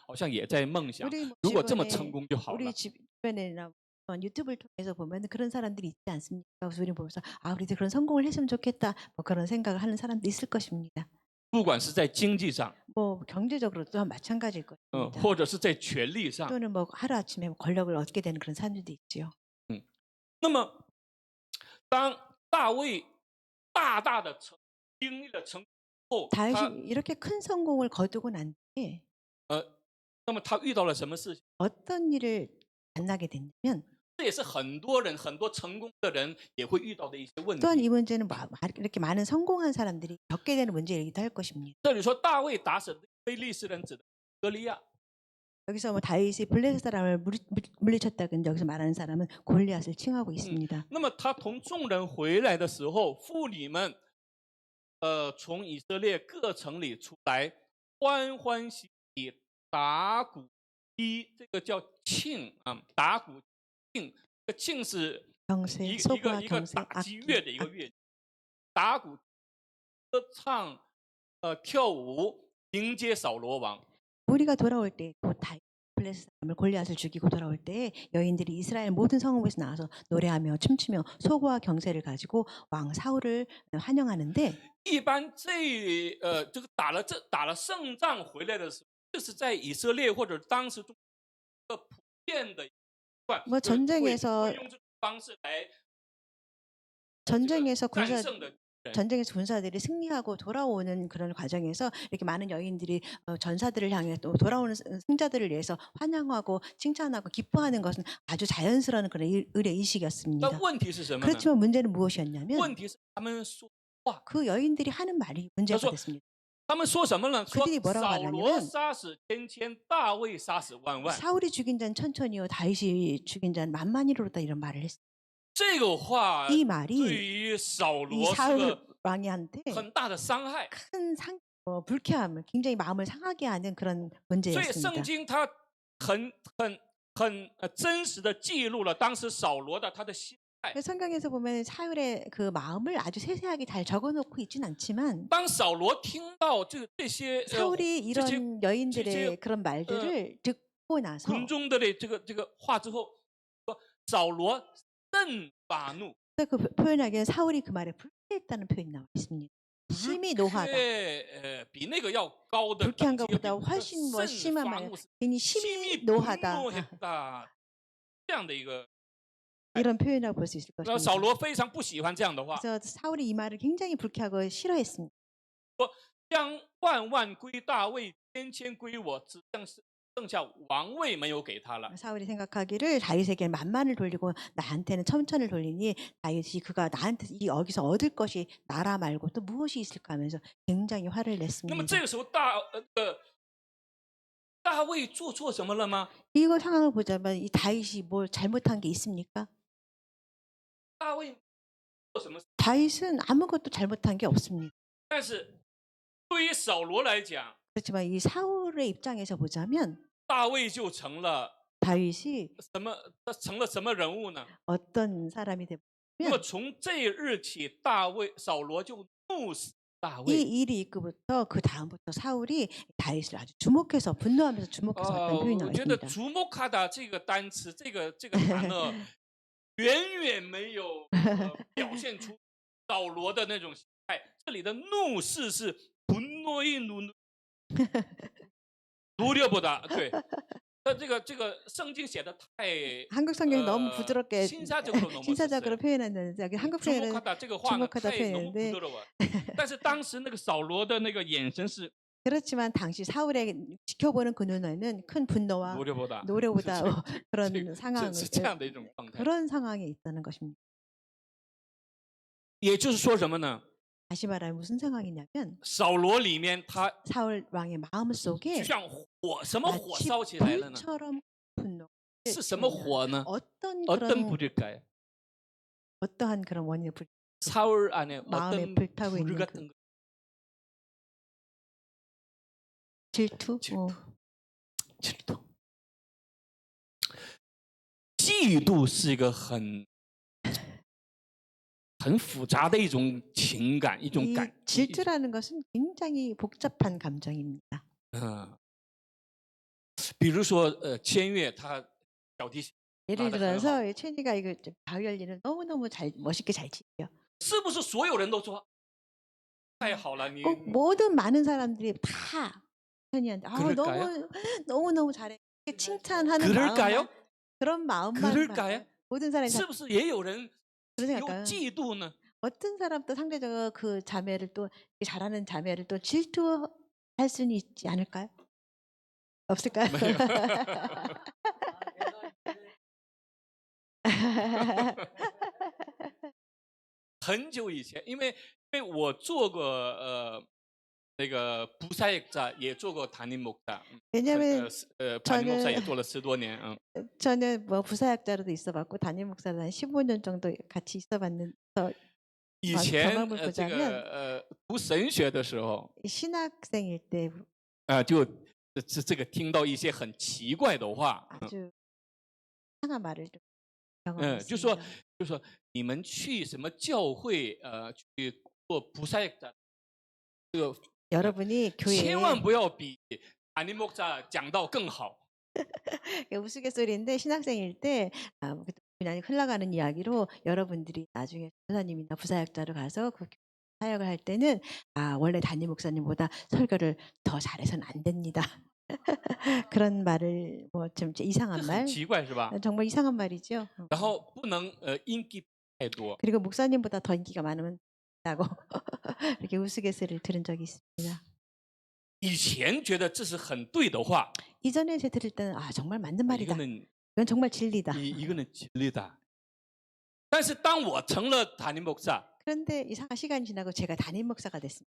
好像也在梦想， 우리 뭐 如果这么 주변에 成功就好了 우리 。 주변에나 유튜브를 통해서 보면 그런 사람들이 있지 않습니까? 그래서 우리 보면서 아 우리도 그런 성공을 했으면 좋겠다 뭐 그런 생각을 하는 사람도 있을 것입니다. 不管是在经济上， 뭐 경제적으로 또한 마찬가지일 것입니다. 或者是在权力上， 또는 뭐 하루 아침에 권력을 얻게 되는 그런 사람들도 있지요. 那么当大卫大大的经历了成功后， 다윗이 이렇게 큰 성공을 거두고 난 뒤에 那么他遇到了什么事情？ 어떤 일을 만나게 됐냐면 这也是很多人、很多成功的人也会遇到的一些问题。 또한 이 문제는 이렇게 많은 성공한 사람들이 겪게 되는 문제이기도 할 것입니다. 这里说大卫打死非利士人指的歌利亚， 여기서 뭐 다윗이 블레셋 사람을 물리쳤다 근데 여기서 말하는 사람은 골리앗을 칭하고 있습니다. 那么他同众人回来的时候，妇女们从以色列各城里出来，欢欢喜喜打鼓踢，这个叫庆啊，打鼓庆，这个庆是 경세, 一个 소부와 一个 경세, 打击乐的一个乐器，打鼓、歌唱、跳舞迎接扫罗王。 우리가 돌아올 때 곧 다윗 블레셋 사람을 골리앗을 죽이고 돌아올 때 여인들이 이스라엘 모든 성읍에서 나와서 노래하며 춤추며 소고와 경세를 가지고 왕 사울을 환영하는데 一般这个打了胜仗回来的时候，这是在以色列或者当时中一个普遍的一块， 뭐 전쟁에서 会用这种方式来 전쟁에서 战胜的人。 전쟁에서 군사들이 승리하고 돌아오는 그런 과정에서 이렇게 많은 여인들이 전사들을 향해 또 돌아오는 승자들을 위해서 환영하고 칭찬하고 기뻐하는 것은 아주 자연스러운 그런 의례 但 의식이었습니다. 问题是什么呢？ 그렇지만 문제는 무엇이었냐면 问题是他们说话， 그 여인들이 하는 말이 문제가 그래서 됐습니다. 他们说什么呢？说 그들이 뭐라고 扫 말하냐면 罗杀死千千，大卫杀死万万。 사울이 죽인 자는 천천히요 다윗이 죽인 자는 만만이로다 이런 말을 했어요. 这个话 이 对 말이 于扫 이 罗是 사울 个 왕이한테 很大的伤害。 큰 불쾌함을 굉장히 마음을 상하게 하는 그런 所以圣 문제였습니다. 经它很真实的记录了当时扫罗的他的心态。 성경에서 보면 사울의 그 마음을 아주 세세하게 잘 적어놓고 있진 않지만 当扫罗听到这些 사울이 이런 여인들의 그런 말들을 듣고 나서 군중들의 这个话之后，说扫罗甚发怒， 그 표현하기에는 사울이 그 말에 불쾌했다는 표현이 나와 있습니다. 심히 노하다. 比那个要高的 불쾌한 等级 것보다 훨씬 뭐 甚 심한 发 말, 怒， 괜히 심히 심히 노하다. 분노했다 这样的一个。 이런 표현이라고 볼 수 있을 然后扫 것입니다. 罗非常不喜欢这样的话， 그래서 사울이 이 말을 굉장히 불쾌하고 싫어했습니다. 说将万万归大卫，千千归我，只剩下王位没有给他了。 사울이 생각하기를 다윗에게 만만을 돌리고 나한테는 천천을 돌리니 다윗이 그가 나한테 여기서 얻을 것이 나라 말고 또 무엇이 있을까 하면서 굉장히 화를 那么 냈습니다. 这个时候大卫做错什么了吗？ 이거 상황을 보자면 이 다윗이 뭘 잘못한 게 있습니까? 大卫做什么？ 다윗은 아무것도 잘못한 게 없습니다. 但是对于扫罗来讲， 그렇지만 이 사울의 입장에서 보자면 大卫就成了 다윗이 成了什么人物呢？ 어떤 사람이 那么 되면 从这日起，扫罗就怒死大 이 卫。 일이 있고부터 그 다음부터 사울이 다윗을 아주 주목해서 분노하면서 주목해서 어떤 표현이 我 나와 觉得 있습니다. 주목하다这个单词，这个단어远远没有表现出扫罗的那种心态。这里的怒视是분노의 노려보다. 对，这个圣经写的太 한국 성경이 너무 부드럽게 신사적으로 너무 신사적으로 표현했는데 여기 한국 성경은 주목하다 这个话呢 주목하다 太너무 표현인데 부드러워. 但是当时那个扫罗的那个眼神是 그렇지만 당시 사울의 지켜보는 그 눈에는 큰 분노와 노려보다. 노려보다 그런 这 상황 是这样的一种状态。 그런 상황에 있다는 것입니다. 也就是说什么呢？ 다시 말하면 무슨 상황이냐면 扫罗里面他 사울 왕의 마음 就 속에 像火，什么火 마치 烧起来了呢？ 불처럼 분노. 是什么火呢？ 어떤 어떤 그런 불일까요? 어떠한 그런 원인을 불 사울 안에 마음에 어떤 불타고 불 있는 같은 거? 질투? 질투. 질투. 嫉妒是一个很复杂的一种情感，一种 이 感。 질투라는 것은 굉장히 복잡한 감정입니다. 比如说千月他小提琴 예를 네, 들어서 최니가 이거 바이올린을 너무너무 잘 멋있게 잘 치죠. 是不是所有人都说太好了？你 꼭 모든 많은 사람들이 다 천이한테 그럴까요? 너무 잘해. 이렇게 칭찬하는 그럴까요? 마음만 그런 마음만 그럴까요? 받아요. 모든 사람이 是不是也有人 그런 有 생각할까요? 嫉妒呢？ 어떤 사람도 상대적으로 그 자매를 또 잘하는 자매를 또 질투할 수는 있지 않을까요? 없을까요? 很久以前，因为我做过那个布萨克자也做过단임 목사. 왜냐면 단임 목사也做了10多年. 저는 뭐 부사역자로도 있어봤고 담임 목사도 한 15년 정도 같이 있어봤는데 以前 경험을 这 보자면 个读神学的时候， 신학생일 때 就这个听到一些很奇怪的话， 아주 이상한 말을 좀 就 경험했습니다. 说你们去什么教会去做布萨克자， 这个 여러분이 교회에 千万不要比단임 목사讲道更好。 우스갯소리인데 신학생일 때 그냥 흘러가는 이야기로 여러분들이 나중에 전도사님이나 부사역자로 가서 그 사역을 할 때는 원래 담임 목사님보다 설교를 더 잘해서는 안 됩니다. 그런 말을 뭐 좀 이상한 这 말 很奇怪是吧？ 정말 이상한 말이죠. 然后不能인기太多。 그리고 목사님보다 더 인기가 많으면 다고 이렇게 우스갯소리를 들은 적이 있습니다. 以前觉得这是很对的话， 이전에 제 들을 때는 정말 맞는 말이다. 이거는 이건 정말 진리다. 이거는 진리다. 但是当我成了담임 목사， 그런데 이상한 시간이 지나고 제가 담임 목사가 됐습니다.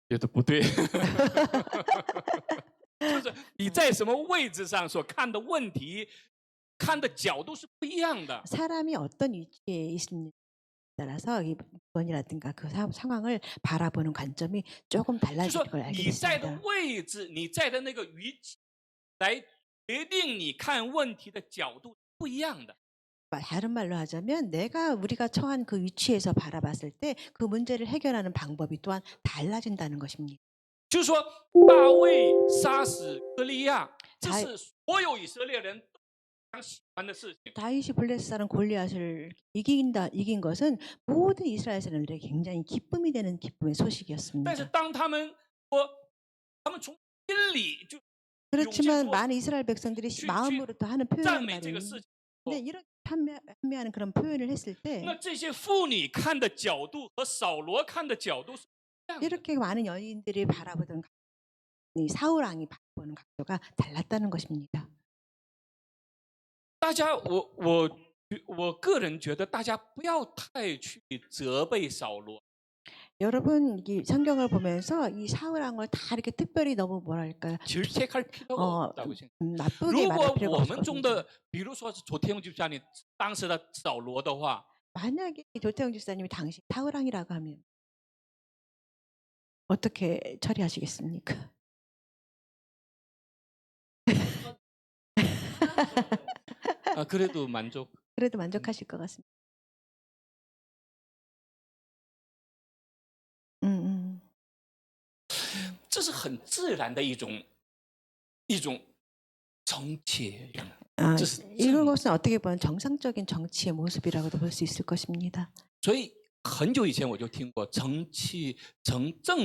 觉得不对。就是你在什么位置上所看的问题、看的角度是不一样的。 사람이 어떤 위치에 있습니다. 따라서 이 문건이라든가 그 상황을 바라보는 관점이 조금 就 달라질 说 걸 알게 你在的 됐습니다. 位置，你在的那个语气，来决定你看问题的角度不一样的。 다른 말로 하자면 우리가 처한 그 위치에서 바라봤을 때 그 문제를 해결하는 방법이 또한 달라진다는 것입니다. 就是说，大卫杀死歌利亚，这 다 是所有以色列人都非常喜欢的事情。 다윗이 블레셋 사람 골리앗을 이긴 것은 모든 이스라엘 사람들에게 굉장히 기쁨이 되는 기쁨의 但是 소식이었습니다. 当他们说，他们从心里就 그렇지만 涌现出 많은 이스라엘 백성들이 去 마음으로부터 하는 赞 표현이 美这个 말이 事情， 근데 이렇게 판매하는 그런 표현을 했을 那 때 这些妇女看的角度和扫罗看的角度是不一样的。 이렇게 많은 연인들이 바라보던 이 사울 왕이 바라보는 각도가 달랐다는 것입니다. 大家，我个人觉得，大家不要太去责备扫罗。 여러분 이 성경을 보면서 이 사울 왕을 다 이렇게 특별히 너무 뭐랄까요? 질책할 필요가 없다고 생각. 나쁘게 如 말할 果 필요가 我 없을 们中 것입니다. 的，比如说是조태용 집사님当时的扫罗的话， 만약에 조태영 집사님이 당시 사울 왕이라고 하면 어떻게 처리하시겠습니까? 그래도 만족. 그래도 만족하실 것 같습니다. 这是很自然的一种정치. 이것은 어떻게 보면 정상적인 정치의 모습이라고도 볼 수 있을 것입니다. 所以很久以前我就听过，政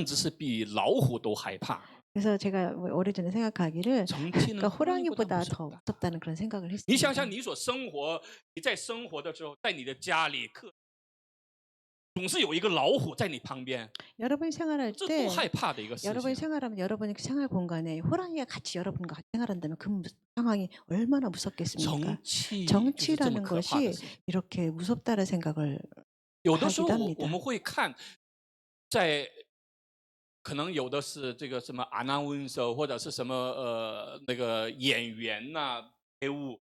治是比老虎都害怕。 그래서 제가 오래전에 생각하기를 정치는 그러니까 호랑이보다 호랑이보다 더 무섭다. 무섭다는 그런 생각을 你想 했습니다. 想，你所生活，你在生活的时候，在你的家里，总是有一个老虎在你旁边， 여러분이 생활할 这 때 多害怕的一个事 여러분이 情。 생활하면 여러분의 그 생활 공간에 호랑이가 같이 여러분과 같이 생활한다면 그 상황이 얼마나 무섭겠습니까? 就是这么 정치라는 可怕的 것이 事情。 이렇게 무섭다는 생각을 有的时候 하기도 합니다. 我们会看，在可能有的是这个什么 announcer 或者是什么那个演员呐、业务，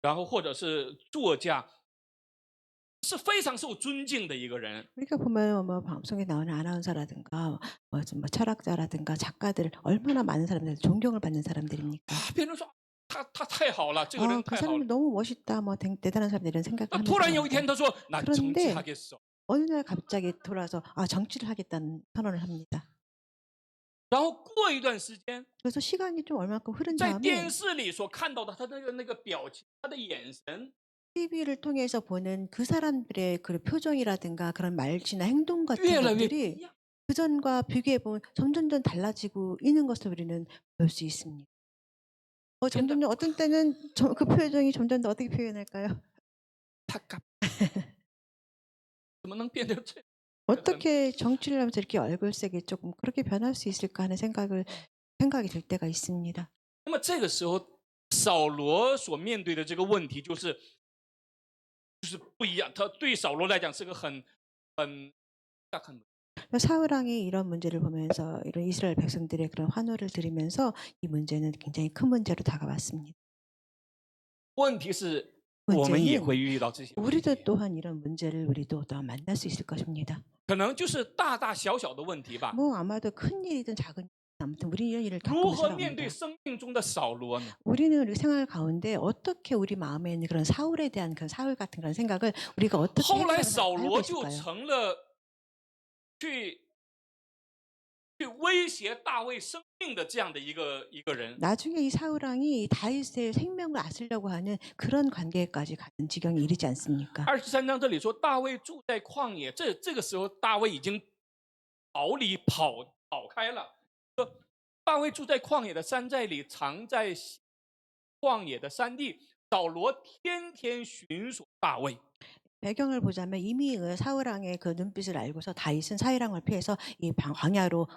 然后或者是作家，是非常受尊敬的一个人。 우리가 보면 뭐 방송에 나오는 아나운서라든가 뭐 철학자라든가 작가들 얼마나 많은 사람들 존경을 받는 사람들입니까? 别人说他太好了，这个人 그 太好了。 사람이 너무 멋있다, 뭐 대단한 사람들 이런 생각을 那突然有一 하면서 天他说那 그런데 정치하겠어. 어느 날 갑자기 돌아서 정치를 하겠다는 선언을 합니다. 然后过一段时间， 그래서 시간이 좀 얼마큼 흐른 在 다음에 电视里所看到的他那个表情，他的眼神， TV를 통해서 보는 그 사람들의 그 표정이라든가 그런 말투나 행동 같은 越来越不 것들이 一样。 그전과 비교해 보면 점점 달라지고 있는 것을 우리는 볼 수 있습니다. 점점 어떤 때는 그 표정이 점점 더 어떻게 표현할까요? 怎么能变得这？ 어떻게 정치를 하면서 이렇게 얼굴색이 조금 그렇게 변할 수 있을까 하는 생각이 들 때가 있습니다. 那么这个时候，扫罗所面对的这个问题就是不一样。他对扫罗来讲是个很大很 사울 왕이 이런 문제를 보면서 이런 이스라엘 백성들의 그런 환호를 들으면서 이 문제는 굉장히 큰 문제로 다가왔습니다. 问题是，我们也 문제는 会遇到这些问题， 우리도 또한 이런 문제를 우리도 또한 만날 수 있을 것입니다. 可能就是大大小小的问题吧。 뭐 아마도 큰 일이든 작은 일이든 아무튼 우리 이런 일을 如 겪으면 何面对 살아갑니다. 生命中的扫罗呢？ 우리는 우리 생활 가운데 어떻게 우리 마음에 있는 그런 사울에 대한 그런 사울 같은 그런 생각을 우리가 어떻게 后来 해결하고 扫罗 알고 就 있을까요? 成了去威胁大卫生命的这样的一个人。 나중에 이 사울 왕이 다윗의 생명을 앗으려고 하는 그런 관계까지 가는 지경에 이르지 않습니까? 23章这里说大卫住在旷野，这个时候大卫已经跑开了。说大卫住在旷野的山寨里，藏在旷野的山地。扫罗天天寻索大卫。 배경을 보자면 이미 사울 왕의 그 눈빛을 알고서 다윗은 사울 왕을 피해서 이 광야로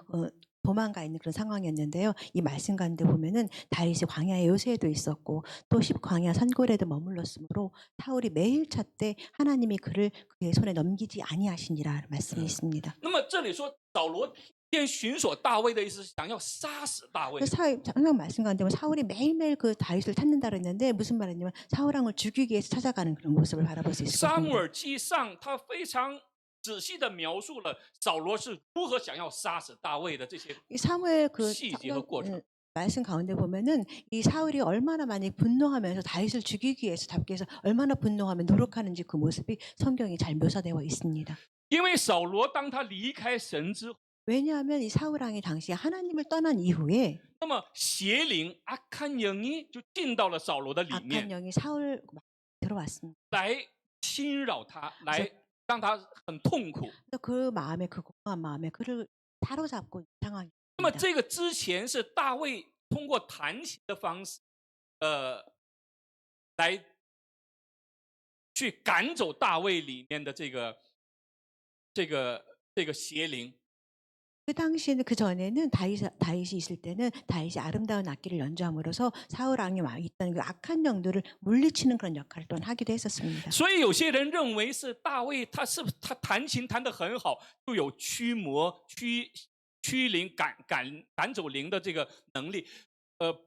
도망가 있는 그런 상황이었는데요. 이 말씀 가운데 보면은 다윗이 광야의 요새에도 있었고 또 광야 산골에도 머물렀으므로 사울이 매일 찾되 하나님이 그를 그의 손에 넘기지 아니하시니라 말씀이 있습니다. 那么这里说扫罗天天寻索大卫的意思是想要杀死大卫。 성경 말씀 가운데 보면 사울이 매일매일 그 다윗을 찾는다 그랬는데 무슨 말이냐면 사울 왕을 죽이기 위해서 찾아가는 그런 모습을 바라볼 수 있을 撒母 겁니다. 耳记上他非常仔细的描述了扫罗是如何想要杀死大卫的这些 이 사무엘 그 시기와 과정. 말씀 가운데 보면은 이 사울이 얼마나 많이 분노하면서 다윗을 죽이기 위해서 잡기 위해서 얼마나 분노하며 노력하는지 그 모습이 성경이 잘 묘사되어 있습니다. 因为扫罗当他离开神之后， 왜냐하면 이 사울 왕이 당시에 하나님을 떠난 이후에 那么邪灵阿堪영이就进到了扫罗的里 악한 面， 영이 사울 들어왔습니다. 来侵扰他，来让他很痛苦。 그래서 그 마음에 그 공허한 마음에 그를 사로잡고 있는 那么 상황입니다. 这个之前是大卫通过弹琴的方式，来去赶走大卫里面的这个邪灵。 그 당시에는 그 전에는 다윗이 있을 때는 다윗이 아름다운 악기를 연주함으로써 사울 왕이 있던 그 악한 영들을 물리치는 그런 역할을 또한 하기도 했었습니다. 所以有些人认为是大卫，他是不是他弹琴弹得很好，就有驱魔、驱灵、赶走灵的这个能力？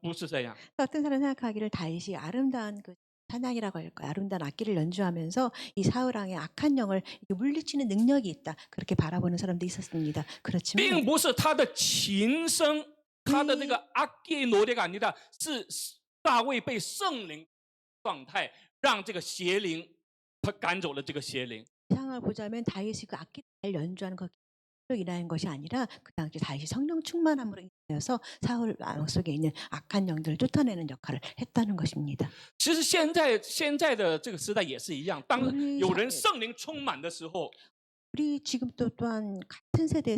不是这样。 어떤 사람은 생각하기를 다윗이 아름다운 그 찬양이라고 할까요? 아름다운 악기를 연주하면서 이 사울 왕의 악한 영을 물리치는 능력이 있다. 그렇게 바라보는 사람도 있었습니다. 并 그렇지만 不是他的琴声，他的这个阿基罗列感尼达是大卫被圣灵状态，让这个邪灵他赶走了这个邪灵。 상황을 보자면 다윗이 그 악기를 잘 연주하는 그 기술로 인한 것이 아니라 그 당시 다윗이 성령 충만함으로 인하여서 사울 왕 속에 있는 악한 영들을 쫓아내는 역할을 했다는 것입니다. 其实现在的这个时代也是一样，当有人圣灵充满的时候， 우리 지금 또한 같은 세대에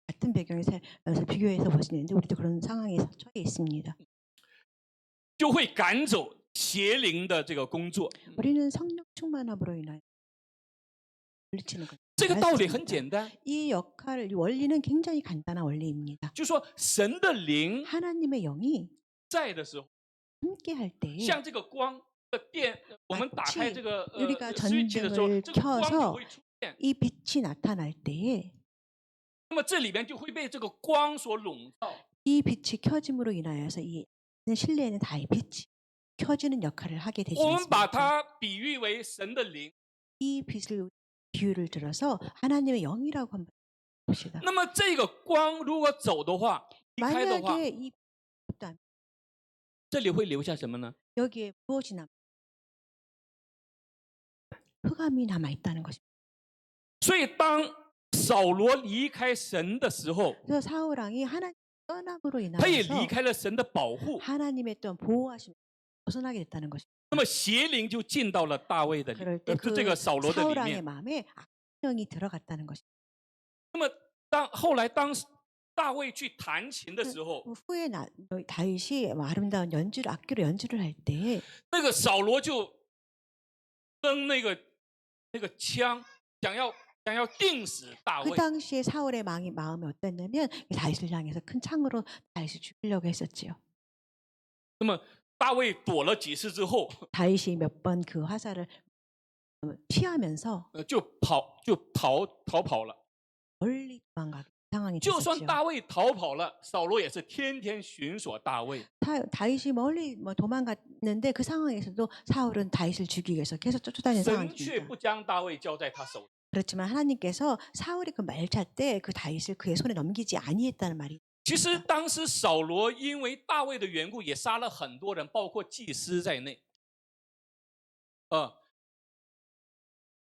같은 배경에 살면서 비교해서 보시는데 우리도 그런 상황에 처해 있습니다. 就会赶走邪灵的这个工作。 우리는 성령 충만함으로 인하여 물리치는 것. 这个道理很简单， 이 역할, 이 원리는 굉장히 간단한 원리입니다. 就说神的灵 하나님의 영이 在的时候， 함께 할 때에 像这个光的电，我们打开这个 우리가 switch 的时候， 전등을 这个光就 켜서 会出现。 이 빛이 나타날 때에 那么这里边就会被这个光所笼罩。 이 빛이 켜짐으로 인하여서 이 실내에는 다 이 빛이 켜지는 역할을 하게 되지 我们把 않습니까? 它比喻为神的灵。 이 빛을 비유를 들어서 하나님의 영이라고 한번 봅시다. 那么这个光如果走的话，离开的话， 만약에 이 빛도 안 这里会留下什么呢？ 여기에 무엇이 흑암이 남아 있다는 것입니다. 所以当扫罗离开神的时候， 그래서 사울 왕이 하나님 떠남으로 他也 인하여서 离开了神的保护， 하나님의 또 보호하심 벗어나게 됐다는 것입니다. 那么邪灵就进到了大卫的 그럴 때 这个扫罗的 사울 里 왕의 面。 마음에 악령이 들어갔다는 것입니다. 那么后来当大卫去弹琴的时候， 후에 다윗이 아름다운 연주를 악기로 연주를 할 때 那个扫罗就扔那个枪，想要定死大 그 卫。 당시에 사울의 마음이 어땠냐면 다윗을 향해서 큰 창으로 다윗을 죽이려고 했었지요. 那么大卫躲了几次之后， 다윗이 몇 번 그 화살을 피하면서 就逃跑了。 멀리 도망가는 상황이 就算 됐었지요. 大卫逃跑了，扫罗也是天天寻索大卫。 다윗이 멀리 도망갔는데 그 상황에서도 사울은 다윗을 죽이기 위해서 계속 쫓아다니는 神却 상황입니다. 不将大卫交在他手里。 그렇지만 하나님께서 사울이 그 말차 때 그 다윗을 그의 손에 넘기지 아니했다는 말이. 其实当时扫罗因为大卫的缘故，也杀了很多人，包括祭司在内。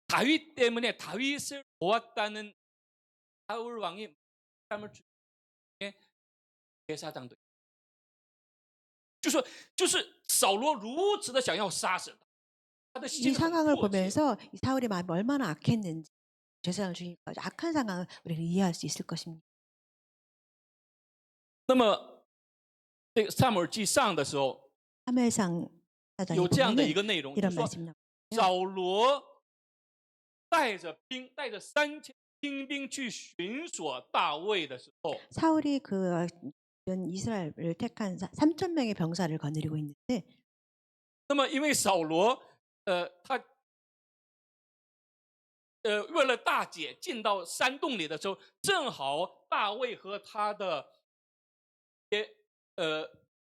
다윗 때문에 다윗을 보았다는 사울 왕이 사람을 중에 대사장도 就是扫罗如此的想要杀死他的 이 心很 상황을 迫切。 보면서 이 사울의 마음이 얼마나 악했는지 제사장을 죽이기까지 악한 상황을 우리는 이해할 수 있을 것입니다. 那么这个撒母耳记上的时候， 사무엘상 有这样的一 보면은 个内容，就 이런 说 말씀 나와요. 扫罗带着兵，带着3000兴兵去寻索大卫的时候， 사울이 그 이스라엘을 택한 3천 명의 병사를 거느리고 있는데 那么因为扫罗，他为了大姐进到山洞里的时候，正好大卫和他的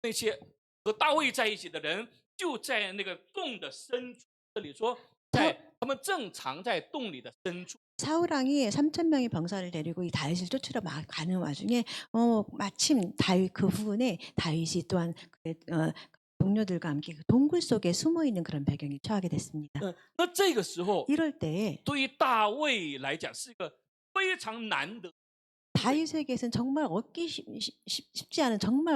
那些和大卫在一起的人就在那个洞的深处。这里说，他们正藏在洞里的深处。 사울 왕이 3천 명의 병사를 데리고 이 다윗을 쫓으러 막 가는 와중에 마침 다윗 그 부근에 다윗이 또한 그의 동료들과 함께 그 동굴 속에 숨어 있는 그런 배경이 처하게 됐습니다. 那这个时候， 이럴 때에 对于大卫来讲是一个非常难得。 다윗에게는 정말 얻기 쉽지 않은 정말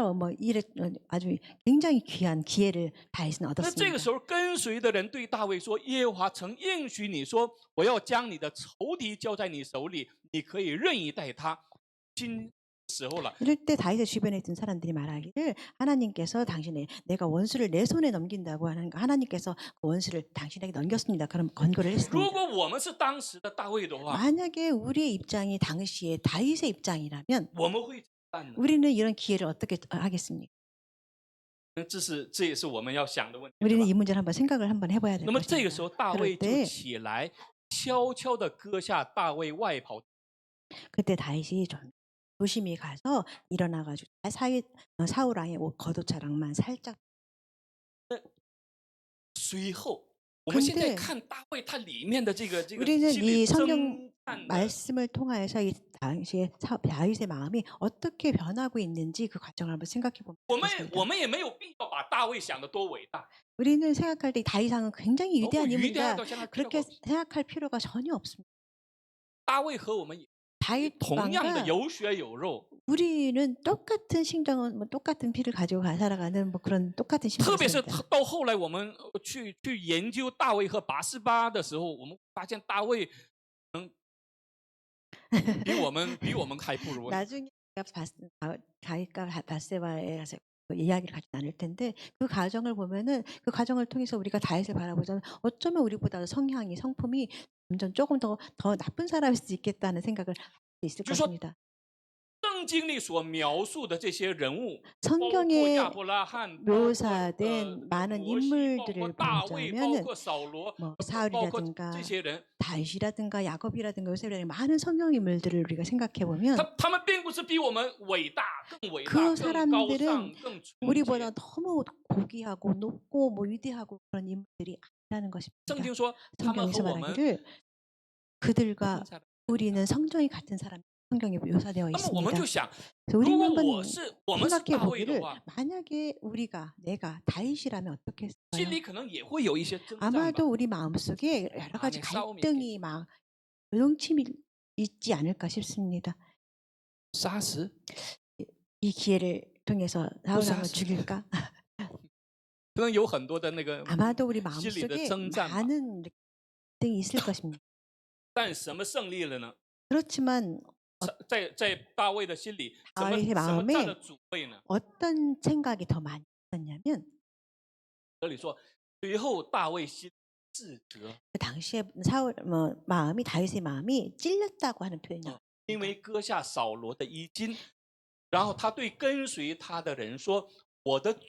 아주 굉장히 귀한 기회를 다윗은 那这个 얻었습니다. 时候，跟随的人对大卫说：“耶和华曾应许你说，我要将你的仇敌交在你手里，你可以任意待他。”今时候了， 이럴 때 다윗의 주변에 있던 사람들이 말하기를 하나님께서 내가 원수를 내 손에 넘긴다고 하는 하나님께서 그 원수를 당신에게 넘겼습니다. 그런 권고를 如 했습니다. 果我们是当时的大卫的话， 만약에 우리의 입장이 당시에 다윗의 입장이라면 我们会怎么办呢？ 우리는 이런 기회를 어떻게 하겠습니까? 这也是我们要想的问题。 우리는 이 문제를 한번 생각을 한번 해봐야 될 那么这个 것입니다. 时候，大卫 그럴 就 때 起来，悄悄地割下大卫外袍。 그때 다윗이 좀 조심히 가서 일어나가지고 사울 왕의 옷 겉옷자락만 살짝 随后，我们现在 근데 看大卫他里面的这个 우리는 心里 이 성경 征战的 말씀을 통하여서 이 당시에 다윗의 마음이 어떻게 변하고 있는지 그 과정을 한번 생각해 보면 我 좋겠습니다. 们也没有必要把大卫想得多伟大， 우리는 생각할 때 다윗왕은 굉장히 너무 위대한 인물이다. 위대하다고 생각할 필요가 그렇게 없어. 생각할 필요가 전혀 없습니다. 大卫和我们也 다윗 同样的 왕과 有血有肉， 우리는 똑같은 심정은 똑같은 피를 가지고 살아가는 그런 똑같은 特别是 심정입니다. 到后来我们去研究大卫和拔示巴的时候，我们发现大卫比我们还不如。 나중에 다윗과 바세바에 가서 그 이야기를 같이 나눌 텐데 그 과정을 보면은 그 과정을 통해서 우리가 다윗을 바라보자면 어쩌면 우리보다 성향이 성품이 점점 조금 더 나쁜 사람일 수도 있겠다는 생각을 할 수 있을就是说 것입니다. 圣经里所描述的这些人物，包括 성경에 亚伯拉罕、包括 묘사된 많은 摩西、包括 인물들을 大卫、包 보자면은 括扫罗， 뭐 包括 사울이라든가 这些人， 다윗이라든가 야곱이라든가 요셉이라든가 많은 성경 인물들을 우리가 생각해 보면 他们并不是比我们伟大、更伟大、 그 更高 사람들은 尚、更纯 우리보다 洁。 너무 고귀하고 높고 뭐 위대하고 그런 인물들이 아니라는 것입니다. 圣经说，他们 성경에서 和我们 말하기를 그들과 同在的 우리는 성정이 같은 사람 성경에 묘사되어 那么我们 있습니다. 就想， 그래서 如 우리는 果 한번 我们是 생각해 大卫的 보기를 话， 만약에 내가 다윗이라면 어떻게 心 했을까요? 里可能也会有一些征战吧。 아마도 우리 마음속에 여러 가지 마음의 싸움이 갈등이 막 요동침이 있지 않을까 싶습니다. 杀死 이 기회를 통해서 사울 왕을 사실- 죽일까? 可能有很多的那个 아마도 우리 心里的 마음속에 征战吧。 많은 갈등이 있을 것입니다. 但什么胜利了呢？ 그렇지만 在大卫的心里，什么 다윗의 什么 마음에 占了主位呢？ 어떤 생각이 더 많이 있었냐면 这里说，随后大卫心自责， 그 당시에 마음이 다윗의 마음이 찔렸다고 하는 표현이 因为割下扫罗的衣襟，然后他对跟随他的人说：“我的主。”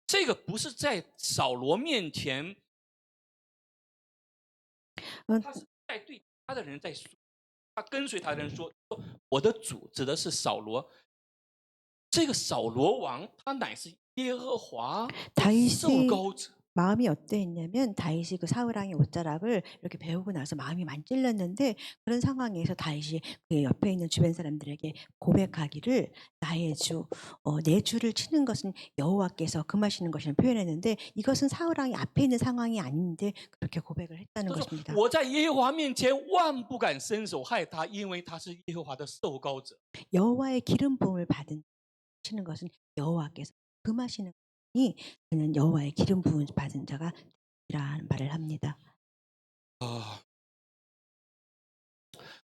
这个不是在扫罗面前， 他是在对他的人在说，他跟随他的人说：“我的主”指的是扫罗。这个扫罗王，他乃是耶和华的 다윗의 受膏者。 마음이 어땠냐면 다윗이 그 사울 왕의 옷자락을 이렇게 배우고 나서 마음이 많이 찔렸는데 그런 상황에서 다윗이 그 옆에 있는 주변 사람들에게 고백하기를 나의 주, 내 주를 치는 것은 여호와께서 금하시는 것이라는 표현했는데 이것은 사울 왕이 앞에 있는 상황이 아닌데 그렇게 고백을 했다는 他说 것입니다. 我在耶和华面前万不敢伸手害他，因为他是耶和华的受膏者。 여호와의 기름 부음을 받은 치는 것은 여호와께서 금하시는 이 그는 여호와의 기름 부음 받은 자가 이라는 말을 합니다.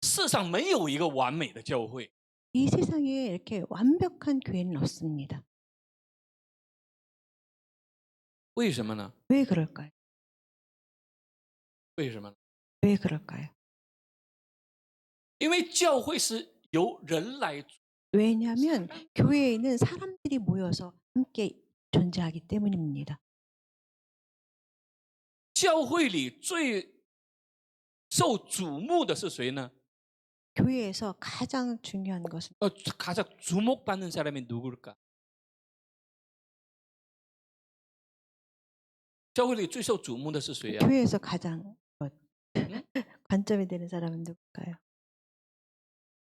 世上没有一个完美的教会， 이 세상에 이렇게 완벽한 교회는 없습니다. 为什么呢？ 왜 그럴까요? 为什么呢？ 왜 그럴까요? 因为教会是由人来组， 왜냐하면 교회에는 사람들이 모여서 함께 존재하기 때문입니다. 教会里最受瞩目的是谁呢？ 교회에서 가장 중요한 것은 가장 주목받는 사람이 누굴까? 教会里最受瞩目的是谁呀？ 교회에서 가장 관점이 되는 사람은 누굴까요?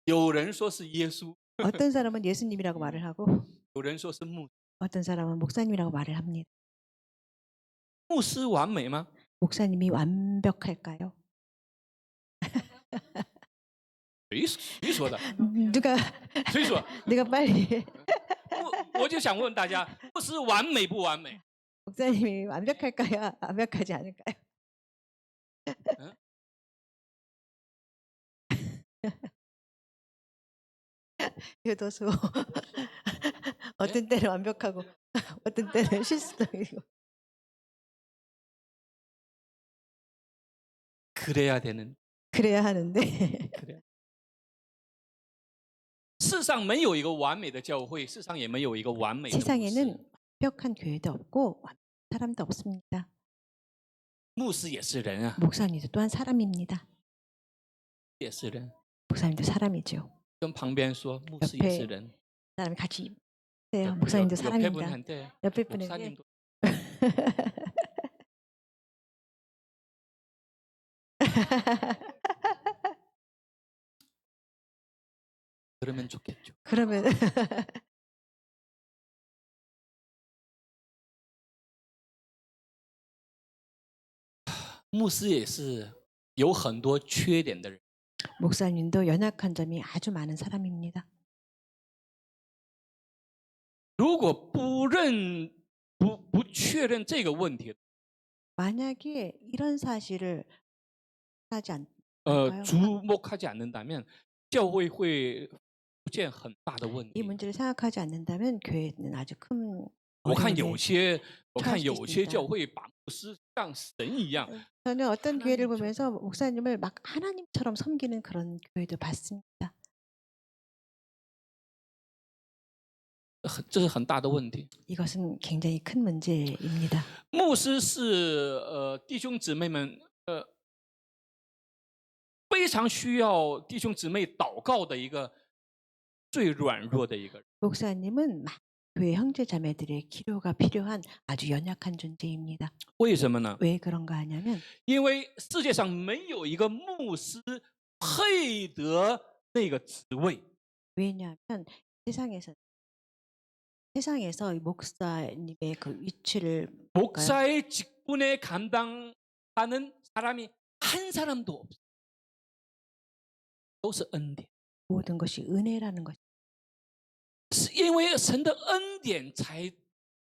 有人说是耶稣， 어떤 사람은 예수님이라고 말을 하고 有人说是牧。 어떤 사람은 목사님이라고 말을 합니다. 牧师完美吗？ 목사님이 완벽할까요? 谁说的？ 누가 谁说？ 누가 빨리 我就想问大家，牧师完美不完美？ 목사님이 완벽할까요? 완벽하지 않을까요? 효도수 어떤 때는 완벽하고 어떤 때는 실수적이고 그래야 되는. 그래야 하는데 그래. 世上没有一个完美的教会，世上也没有一个完美的牧师。 세상에는 완벽한 교회도 없고 완벽한 사람도 없습니다. 牧师也是人啊， 목사님도 또한 사람입니다. 也是人。 목사님도 사람이죠. 跟旁边说，牧师也是人。 사람이 같이 있어요. 목사님도 옆에 사람입니다. 분한테 옆에 분에게 목사님도 그러면 좋겠죠. 그러면 牧师也是有很多缺点的人。 목사님도 연약한 점이 아주 많은 사람입니다. 如果不确认这个问题， 만약에 이런 사실을 하지 않을까요? 주목하지 않는다면 教会会出现很大的问 이 题。 문제를 생각하지 않는다면 교회는 아주 큰 我看 어려움에 有些 처할 수 有些 있습니다. 教会把牧师像神一样， 저는 어떤 교회를 하나님처럼. 보면서 목사님을 막 하나님처럼 섬기는 그런 교회도 봤습니다. 这是很大的问题。 이것은 굉장히 큰 문제입니다. 牧师是弟兄姊妹们非常需要弟兄姊妹祷告的一个最软弱的一个人。 목사님은 교회 형제 자매들의 기도가 필요한 아주 연약한 존재입니다. 为什么呢？ 왜 그런가 하냐면 因为世界上没有一个牧师配得那个职位。 왜냐하면 세상에서 이 목사님의 그 위치를 목사의 직분에 감당하는 사람이 한 사람도 없어. 都是恩典， 모든 것이 은혜라는 것이 是因为神的恩典才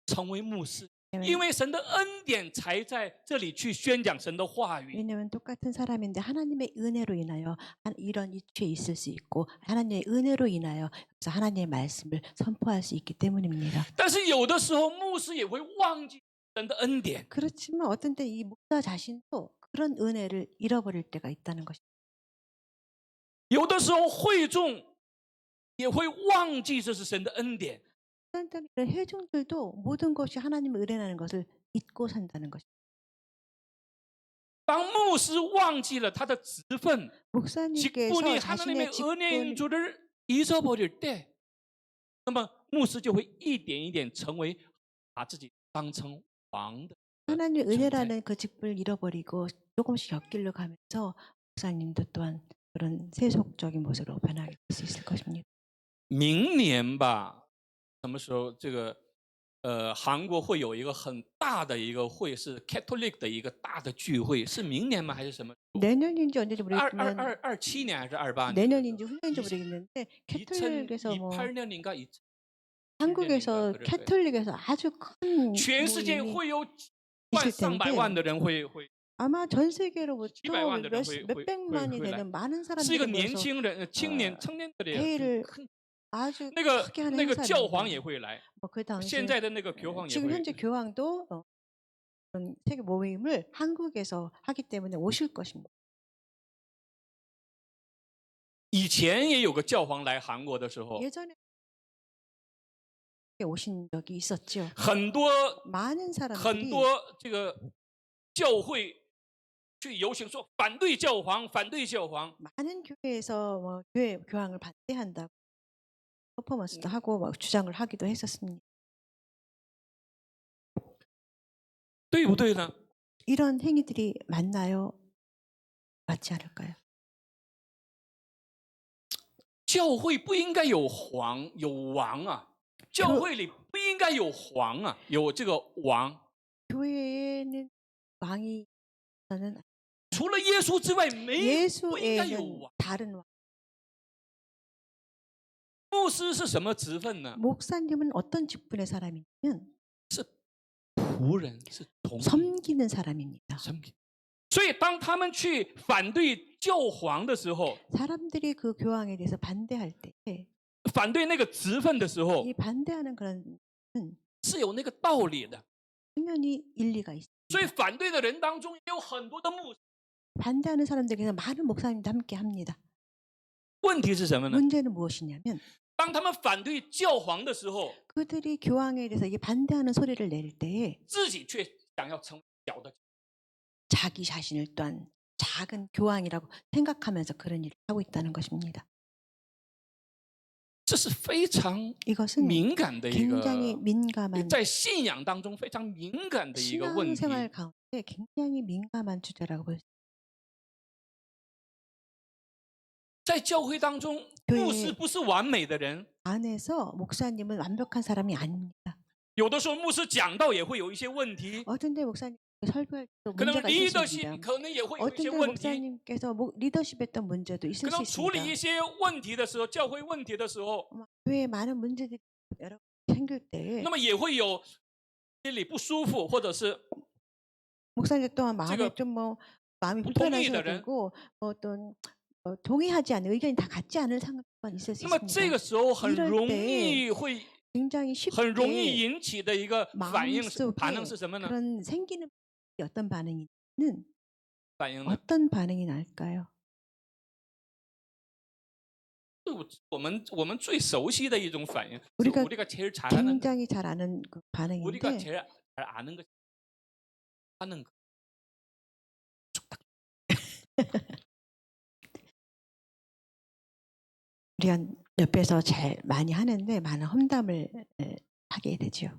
成为牧师，因为神的恩典才在这里去宣讲神的话语。 왜냐하면 똑같은 사람인데 하나님의 은혜로 인하여 이런 위치에 있을 수 있고 하나님의 은혜로 인하여 그래서 하나님의 말씀을 선포할 수 있기 때문입니다. 但是有的时候牧师也会忘记神的恩典， 그렇지만 어떤 때 이 목사 자신도 그런 은혜를 잃어버릴 때가 있다는 것입니다. 有的时候会众也会忘记这是神的恩典。 어떤 때는 이런 회중들도 모든 것이 하나님의 은혜라는 것을 잊고 산다는 것입니다. 当牧师忘记了他的职分， 목사님께서 직분이 자신의 하나님의 은혜인 직분 줄을 잊어버릴 때，那么牧师就会一点一点成为把自己当成王的。 하나님의 은혜라는 그 직분을 잃어버리고 조금씩 곁길로 가면서 목사님도 또한 그런 세속적인 모습으로 변하게 될 수 있을 것입니다. 明年吧，什么时候这个韩国会有一个很大的一个会，是 Catholic 的一个大的聚会，是明年吗？还是什么？ 내년인지 언제인지 모르겠지만 27年还是28年？ 내년인지 후년인지 모르겠는데 캐톨릭에서 뭐 2028년인가 한국에서 캐톨릭에서 아주 큰 全世界 모임이 会有 있을 上百 텐데 万的人会 아마 전 세계로부터 700万的人会 몇백만이 되는 많은 是一个 사람들이 年 모여서 轻人、青年、成年的 회의를 人， 아주 那个 크게 하는 那个教 행사입니다. 皇也会来， 그 당시에 现在的那个교황也 지금 会 현재 교황도 그런 세계 모임을 한국에서 하기 때문에 오실 것입니다. 以前也有个教皇来韩国的时候， 예전에 오신 적이 있었죠. 很多 많은 很 사람들이 多这个教会去游行说反对教皇，反对教皇。 많은 교회에서 뭐 교회 교황을 반대한다고 퍼포먼스도 하고 막 주장을 하기도 했었습니다. 对不对呢？ 이런 행위들이 맞나요? 맞지 않을까요? 教会不应该有皇有王啊，教会里不应该有皇啊，有这个王。 교회에는 왕이 저는 除了耶稣之外，没不应该有 예수에는 王。 다른 왕. 牧师是什么职分呢？ 목사님은 어떤 직분의 사람이냐면 是仆人，是同 섬기는 사람입니다. 所以当他们去反对教皇的时候， 사람들이 그 교황에 대해서 반대할 때, 反对那个职分的时候， 이 반대하는 그런 是有那个道理的。 분명히 일리가 있습니다. 所以反对的人当中也有很多的牧师。 반대하는 사람들에게서 많은 목사님도 함께 합니다. 问题是什么呢？ 문제는 무엇이냐면 当他们反对教皇的时候， 그들이 교황에 대해서 이게 반대하는 소리를 낼 때에 自己却想要成为小的。 자기 자신을 또한 작은 교황이라고 생각하면서 그런 일을 하고 있다는 것입니다. 这是非常 이것은 敏感的一个， 굉장히 민감한 在信仰当中非常敏感的一个问题。 신앙생활 가운데 굉장히 민감한 주제라고 볼 수 있습니다. 在教会当中， 对牧师不是完美的人， 안에서 목사님은 완벽한 사람이 아닙니다. 有的时候牧师讲道也会有一些问题， 어떤 데 목사님 설교할 때도 可能 문제가 있을 수 리더십 있습니다. 可能也会有一 어떤 些 데 问题。 목사님께서 리더십했던 문제도 可 있을 수 能处理 있습니다. 一些问题的时候，教会问题的时候， 교회에 많은 문제들이 여러 가지 생길 때 那么也会有心里不舒服，或者是 목사님 또한 마음이 제가 좀 뭐 마음이 동의의 불편하셔도 날은 되고 어떤 동의하지 않는 의견이 다 같지 않은 상황이 있을 수 那么这 있습니다. 个时候很 이럴 容 때 易会 굉장히 很容易 쉽게 引起的一个反应是 마음속에 反应是什么呢？ 그런 생기는 어떤 반응이는 反应呢？ 어떤 반응이 날까요? 我们最熟悉的一种反应， 우리가 우리가 제일 잘하는 굉장히 잘 아는 그 우리가 반응인데 제일 잘 아는 것 하는 거. 우리가 옆에서 제일 많이 하는데 많은 험담을 하게 되죠.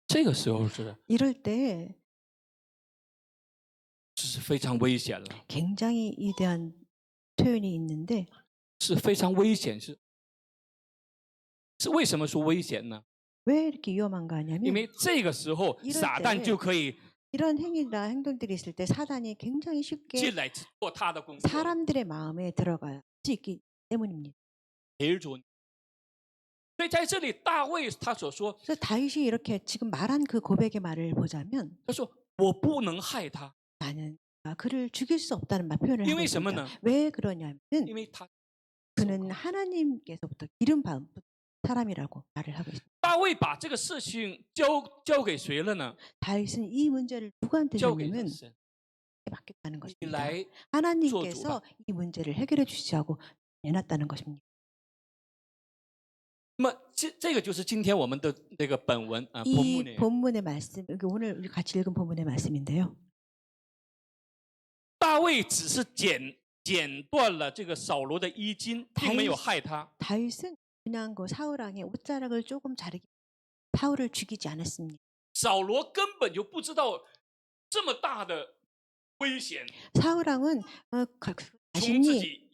这个时候是 이럴 때 是非常危险了， 굉장히 위대한 표현이 있는데 是非常危险，是为什么说危险呢？ 왜 이렇게 위험한가 因 하냐면 为这个时候 이럴 撒旦 때 就可以 이런 행위나 행동들이 있을 때 사단이 굉장히 쉽게 进来做他的工作， 사람들의 마음에 들어갈 수 있기 때문입니다. 제일 좋은。所以在这里，大卫他所说， 그래서 다윗이 이렇게 지금 말한 그 고백의 말을 보자면 他说我不能害他， 나는 그를 죽일 수 없다는 말 표현을 因 하고 为什么 있습니다. 呢？ 왜 그러냐면 因为他 그는 하나님께서부터 기름 받은 사람이라고 말을 하고 있습니다. 大卫把这个事情交给谁了呢？ 다윗은 이 문제를 누구한테 交给 줬냐면 神， 맡겼다는 你 것입니다. 来 하나님께서 이 문제를 해결해 주시자고 내놨다는 것입니다. 那么这个就是今天我们的这个本文啊，本 이 目内 본문의 말씀, 오늘 우리 같이 읽은 본문의 말씀인데요. 大卫只是剪断了这个扫罗的衣襟，并没有害他。 다윗은 그냥 그 사울 왕의 옷자락을 조금 자르기 사울을 죽이지 않았습니다. 扫罗根本就不知道这么大的危险 사울 왕은 从自己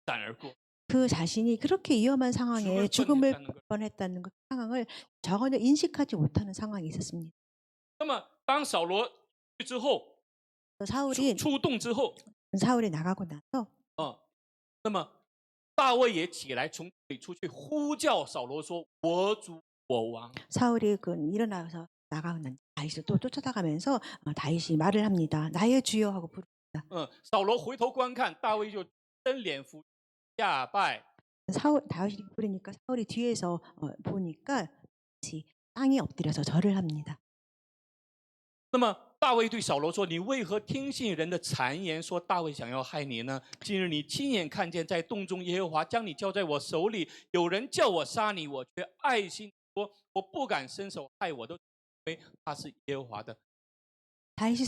闪而过。 그 자신이 그렇게 위험한 상황에 죽을 죽음을 뻔했다는 그 상황을 전혀 인식하지 못하는 상황이 있었습니다. 那么当扫罗去之后， 사울이 出动之后， 사울이 나가고 나서 那么大卫也起来从这里出去呼叫扫罗说：“我主我王。” 사울이 일어나서 나가고 난 다윗을 또 쫓아가면서 다윗이 말을 합니다. 나의 주여 하고 부릅니다. 扫罗回头观看，大卫就真脸伏下拜。 다윗이 부르니까 사울이 뒤에서 보니까 땅에 엎드려서 절을 합니다. 那么大卫对扫罗说：“你为何听信人的谗言，说大卫想要害你呢？今日你亲眼看见，在洞中耶和华将你交在我手里，有人叫我杀你，我却爱心说，我不敢伸手害我，都因为他是耶和华的。” 다윗이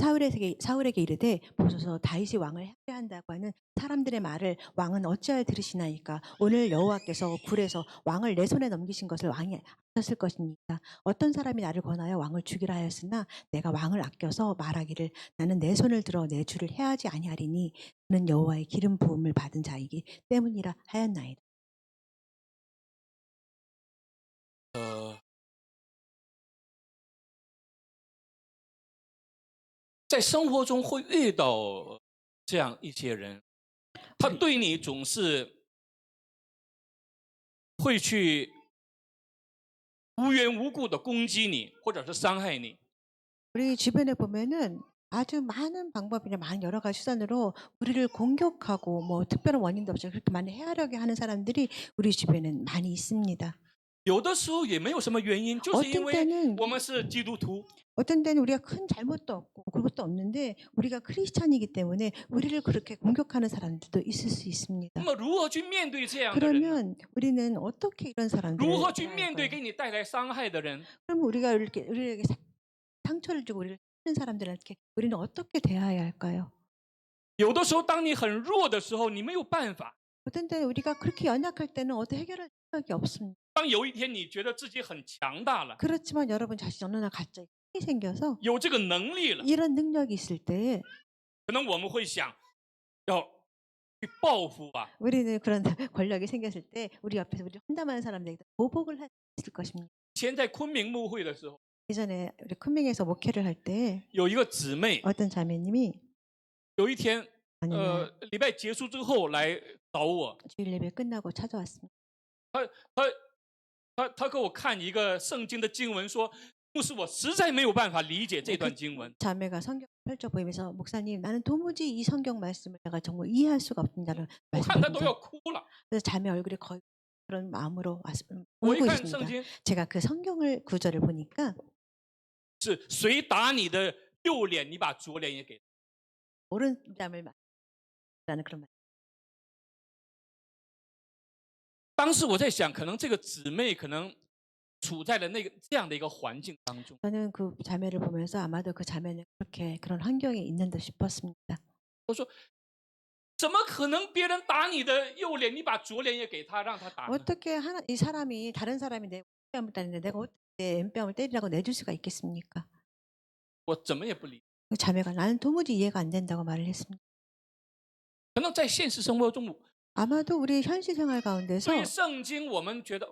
사울에게 이르되 보소서 다윗이 왕을 해야 한다고 하는 사람들의 말을 왕은 어찌하여 들으시나이까. 오늘 여호와께서 굴에서 왕을 내 손에 넘기신 것을 왕이 아셨을 것입니다. 어떤 사람이 나를 권하여 왕을 죽이라 하였으나 내가 왕을 아껴서 말하기를 나는 내 손을 들어 내 주를 해하지 아니하리니 그는 여호와의 기름 부음을 받은 자이기 때문이라 하였나이다. 在生活中会遇到这样一些人，他对你总是会去无缘无故的攻击你，或者是伤害你。 우리 주변에 보면은 아주 많은 방법이나 많은 여러 가지 수단으로 우리를 공격하고 뭐 특별한 원인도 없이 그렇게 많이 해하려고 하는 사람들이 우리 주변에는 많이 있습니다. 有的时候也没有什么原因，就是因 어떤 为 때는 我们是基督徒， 어떤 때는 우리가 큰 잘못도 없고 그것도 없는데 우리가 크리스찬이기 때문에 우리를 그렇게 공격하는 사람들도 있을 수 있습니다. 那么如何去面对这样的人呢？ 그러면 우리는 어떻게 이런 사람들을 如何去 대할 面对 거예요? 给你带来伤害的人？ 그럼 우리가 우리에게 상처를 주고 우리를 하는 사람들한테 우리는 어떻게 대해야 할까요? 有的时候，当你很弱的时候，你没有办法； 어떤 때는 우리가 그렇게 연약할 때는 어떻게 해결할 생각이 없습니다. 当有一天你觉得自己很强大了， 그렇지만 여러분 자신 어느 날 갑자기 힘이 생겨서 有这个能力了， 이런 능력이 있을 때에 可能我们会想要去报复啊， 우리는 그런 권력이 생겼을 때 우리 옆에서 우리 혼담하는 사람들에게 보복을 할 수 있을 것입니다. 以前在昆明牧会的时候， 예전에 우리 쿤밍에서 목회를 할 때 有一个姊妹， 어떤 자매님이 有一天， 어느 날 礼拜结束之后来找我， 주일 예배 끝나고 찾아왔습니다. 他给我看一个圣经的经文，说牧师，我实在没有办法理解这段经文。 자매가 성경 펼쳐 보이면서 목사님 나는 도무지 이 성경 말씀을 내가 정말 이해할 수가 없다는 我看他都 말씀입니다. 要哭了。 그래서 자매 얼굴이 거의 그런 마음으로 我一 울고 看圣 있습니다. 经 제가 그 성경을 구절을 보니까 是谁打你的右脸，你把左脸也给他。 오른뺨을 라는 그런 말. 当时我在想，可能这个姊妹可能处在了这样的一个环境当中。 저는 그 자매를 보면서 아마도 그 자매는 그렇게 그런 환경에 있는 듯 싶었습니다. 我说，怎么可能别人打你的右脸，你把左脸也给他，让他打呢？ 어떻게 이 사람이 다른 사람이 내 뺨을 때리는데 내가 어떻게 내 왼뺨을 때리라고 내줄 수가 있겠습니까? 我怎么也不理。 그 자매가 나는 도무지 이해가 안 된다고 말을 했습니다. 可能在现实生活中， 아마도 우리 현실 생활 가운데서 对于圣经，我们觉得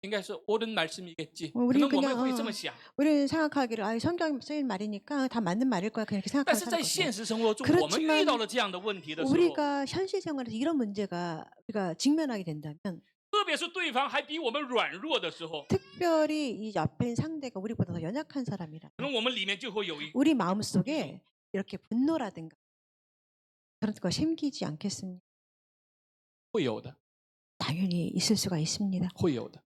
应该是옳은 말씀이겠지。 우리는 可能我 그냥 们会这么想。 우리는 생각하기를 성경에 쓰인 말이니까 다 맞는 말일 거야 그렇게 但 생각하는 是在 사람이 现 있어요. 实生活中，我们遇到了这样的问题的时候， 우리가 현실 생활에서 이런 문제가 우리가 직면하게 된다면 特别是对方还比我们软弱的时候， 특별히 이 옆에 있는 상대가 우리보다 더 연약한 사람이라 可能我们里面就会有一 우리 마음속에 이렇게 분노라든가 그런 거 생기지 않겠습니까? 会有的， 당연히 있을 수가 있습니다. 会有的。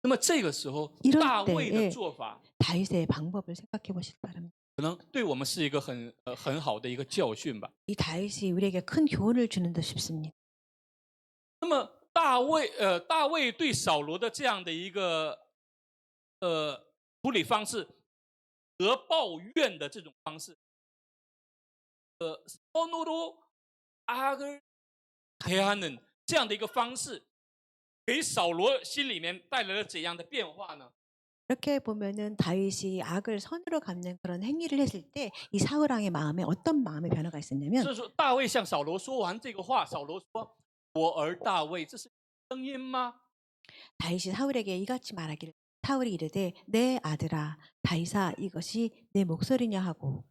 那么这个时候， 이럴 大卫的 때에 做法， 다윗의 방법을 생각해 보시기 바랍니다. 可能对我们是一个很好的一个教训吧。 이 다윗이 우리에게 큰 교훈을 주는 듯 싶습니다. 那么大卫对扫罗的这样的一个处理方式和抱怨的这种方式，선으로 악을 대하는这样的一个方式，给扫罗心里面带来了怎样的变化呢？ 이렇게 보면은 다윗이 악을 선으로 갚는 그런 행위를 했을 때 이 사울 왕의 마음에 어떤 마음의 변화가 있었냐면 所以说，大卫向扫罗说完这个话，扫罗说：“我儿大卫，这是声音吗？ 다윗이 사울에게 이같이 말하기를 사울이 이르되 내 아들아 다윗아 이것이 내 목소리냐 하고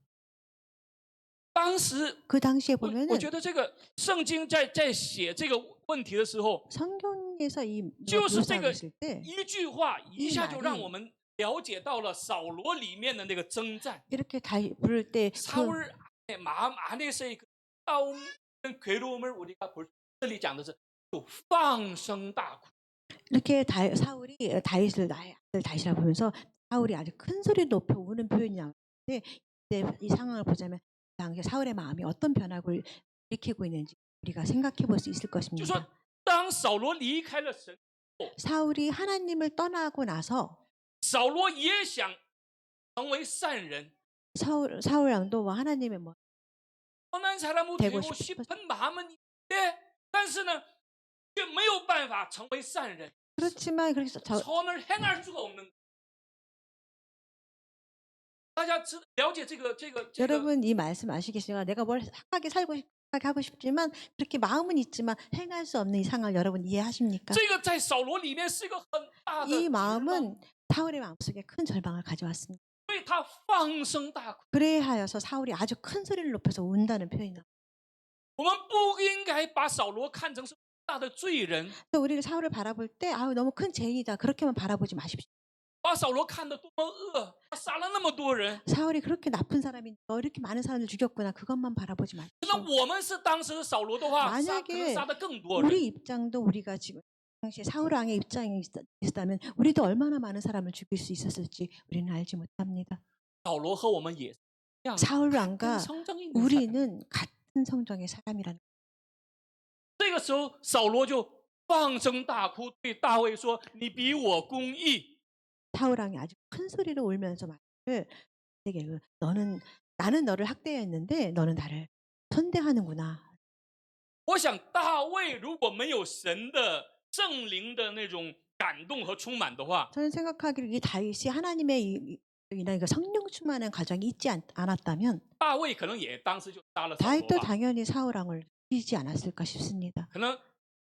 当时 그 당시에 我 보면은 觉得这个圣经在写这个问题的时候， 성경에서 이 就是这 묘사하고 个 있을 때 一句话一下就 말이 让我们了解到了扫罗里面的那个征战， 이렇게 부를 때 그, 사울 마음 안에서의 그 싸움跟 괴로움을 우리가 볼. 这里讲的是就放声大哭。 이렇게 사울이 다윗을 나의 아들 다윗이라 보면서 사울이 아주 큰 소리를 높여 우는 표현이 나오는데 이때 이 상황을 보자면 당시 사울의 마음이 어떤 변화를 일으키고 있는지 우리가 생각해 볼 수 있을 就说 것입니다. 当扫罗离开了神， 사울이 하나님을 떠나고 나서 扫罗也想成为善人， 사울 왕도와 하나님의 뭐 선한 사람이 되고 되고 싶었- 싶은 마음은 있는데, 但是呢却没有办法成为善人， 그렇지만 그래서 선을 행할 수가 없는. 大家了解这个 여러분 이 말씀 아시겠어요? 내가 뭘 착하게 하고 싶지만 그렇게 마음은 있지만 행할 수 없는 이 상황을 여러분 이해하십니까? 这个在扫罗里面是一个很大的 이 指望， 마음은 사울의 마음속에 큰 절망을 가져왔습니다. 所以他放声大哭。 그래하여서 사울이 아주 큰 소리를 높여서 운다는 표현이 나옵니다. 我们不应该把扫罗看成是大的罪人， 또 우리가 사울을 바라볼 때 아유 너무 큰 죄인이다 그렇게만 바라보지 마십시오. 把扫罗看得多么恶，他杀了那么多人。 사울이 그렇게 나쁜 사람인데 이렇게 많은 사람을 죽였구나 그것만 바라보지 那 마십시오. 我们是当时的扫罗的话，可能 만약에 杀得更多人。 우리 입장도 우리가 지금 당시에 사울 왕의 입장이 있었다면 우리도 얼마나 많은 사람을 죽일 수 있었을지 우리는 알지 못합니다. 扫罗和我们也是一样， 사울 왕과 성정있는 사람。 우리는 같은 성정의 사람이라는 这个时候，扫罗就放声大哭，对大卫说：“你比我公义。 사울 왕이 아주 큰 소리로 울면서 말을 되게 나는 너를 학대했는데 너는 나를 선대하는구나. ”我想大卫如果没有神的圣灵的那种感动和充满的话， 저는 생각하기를 이 다윗이 하나님의 그 성령 충만한 가정이 있지 않았다면 大卫可能也当时就杀了扫罗 다윗도 吧。 당연히 사울 왕을 죽이지 않았을까 싶습니다. 可能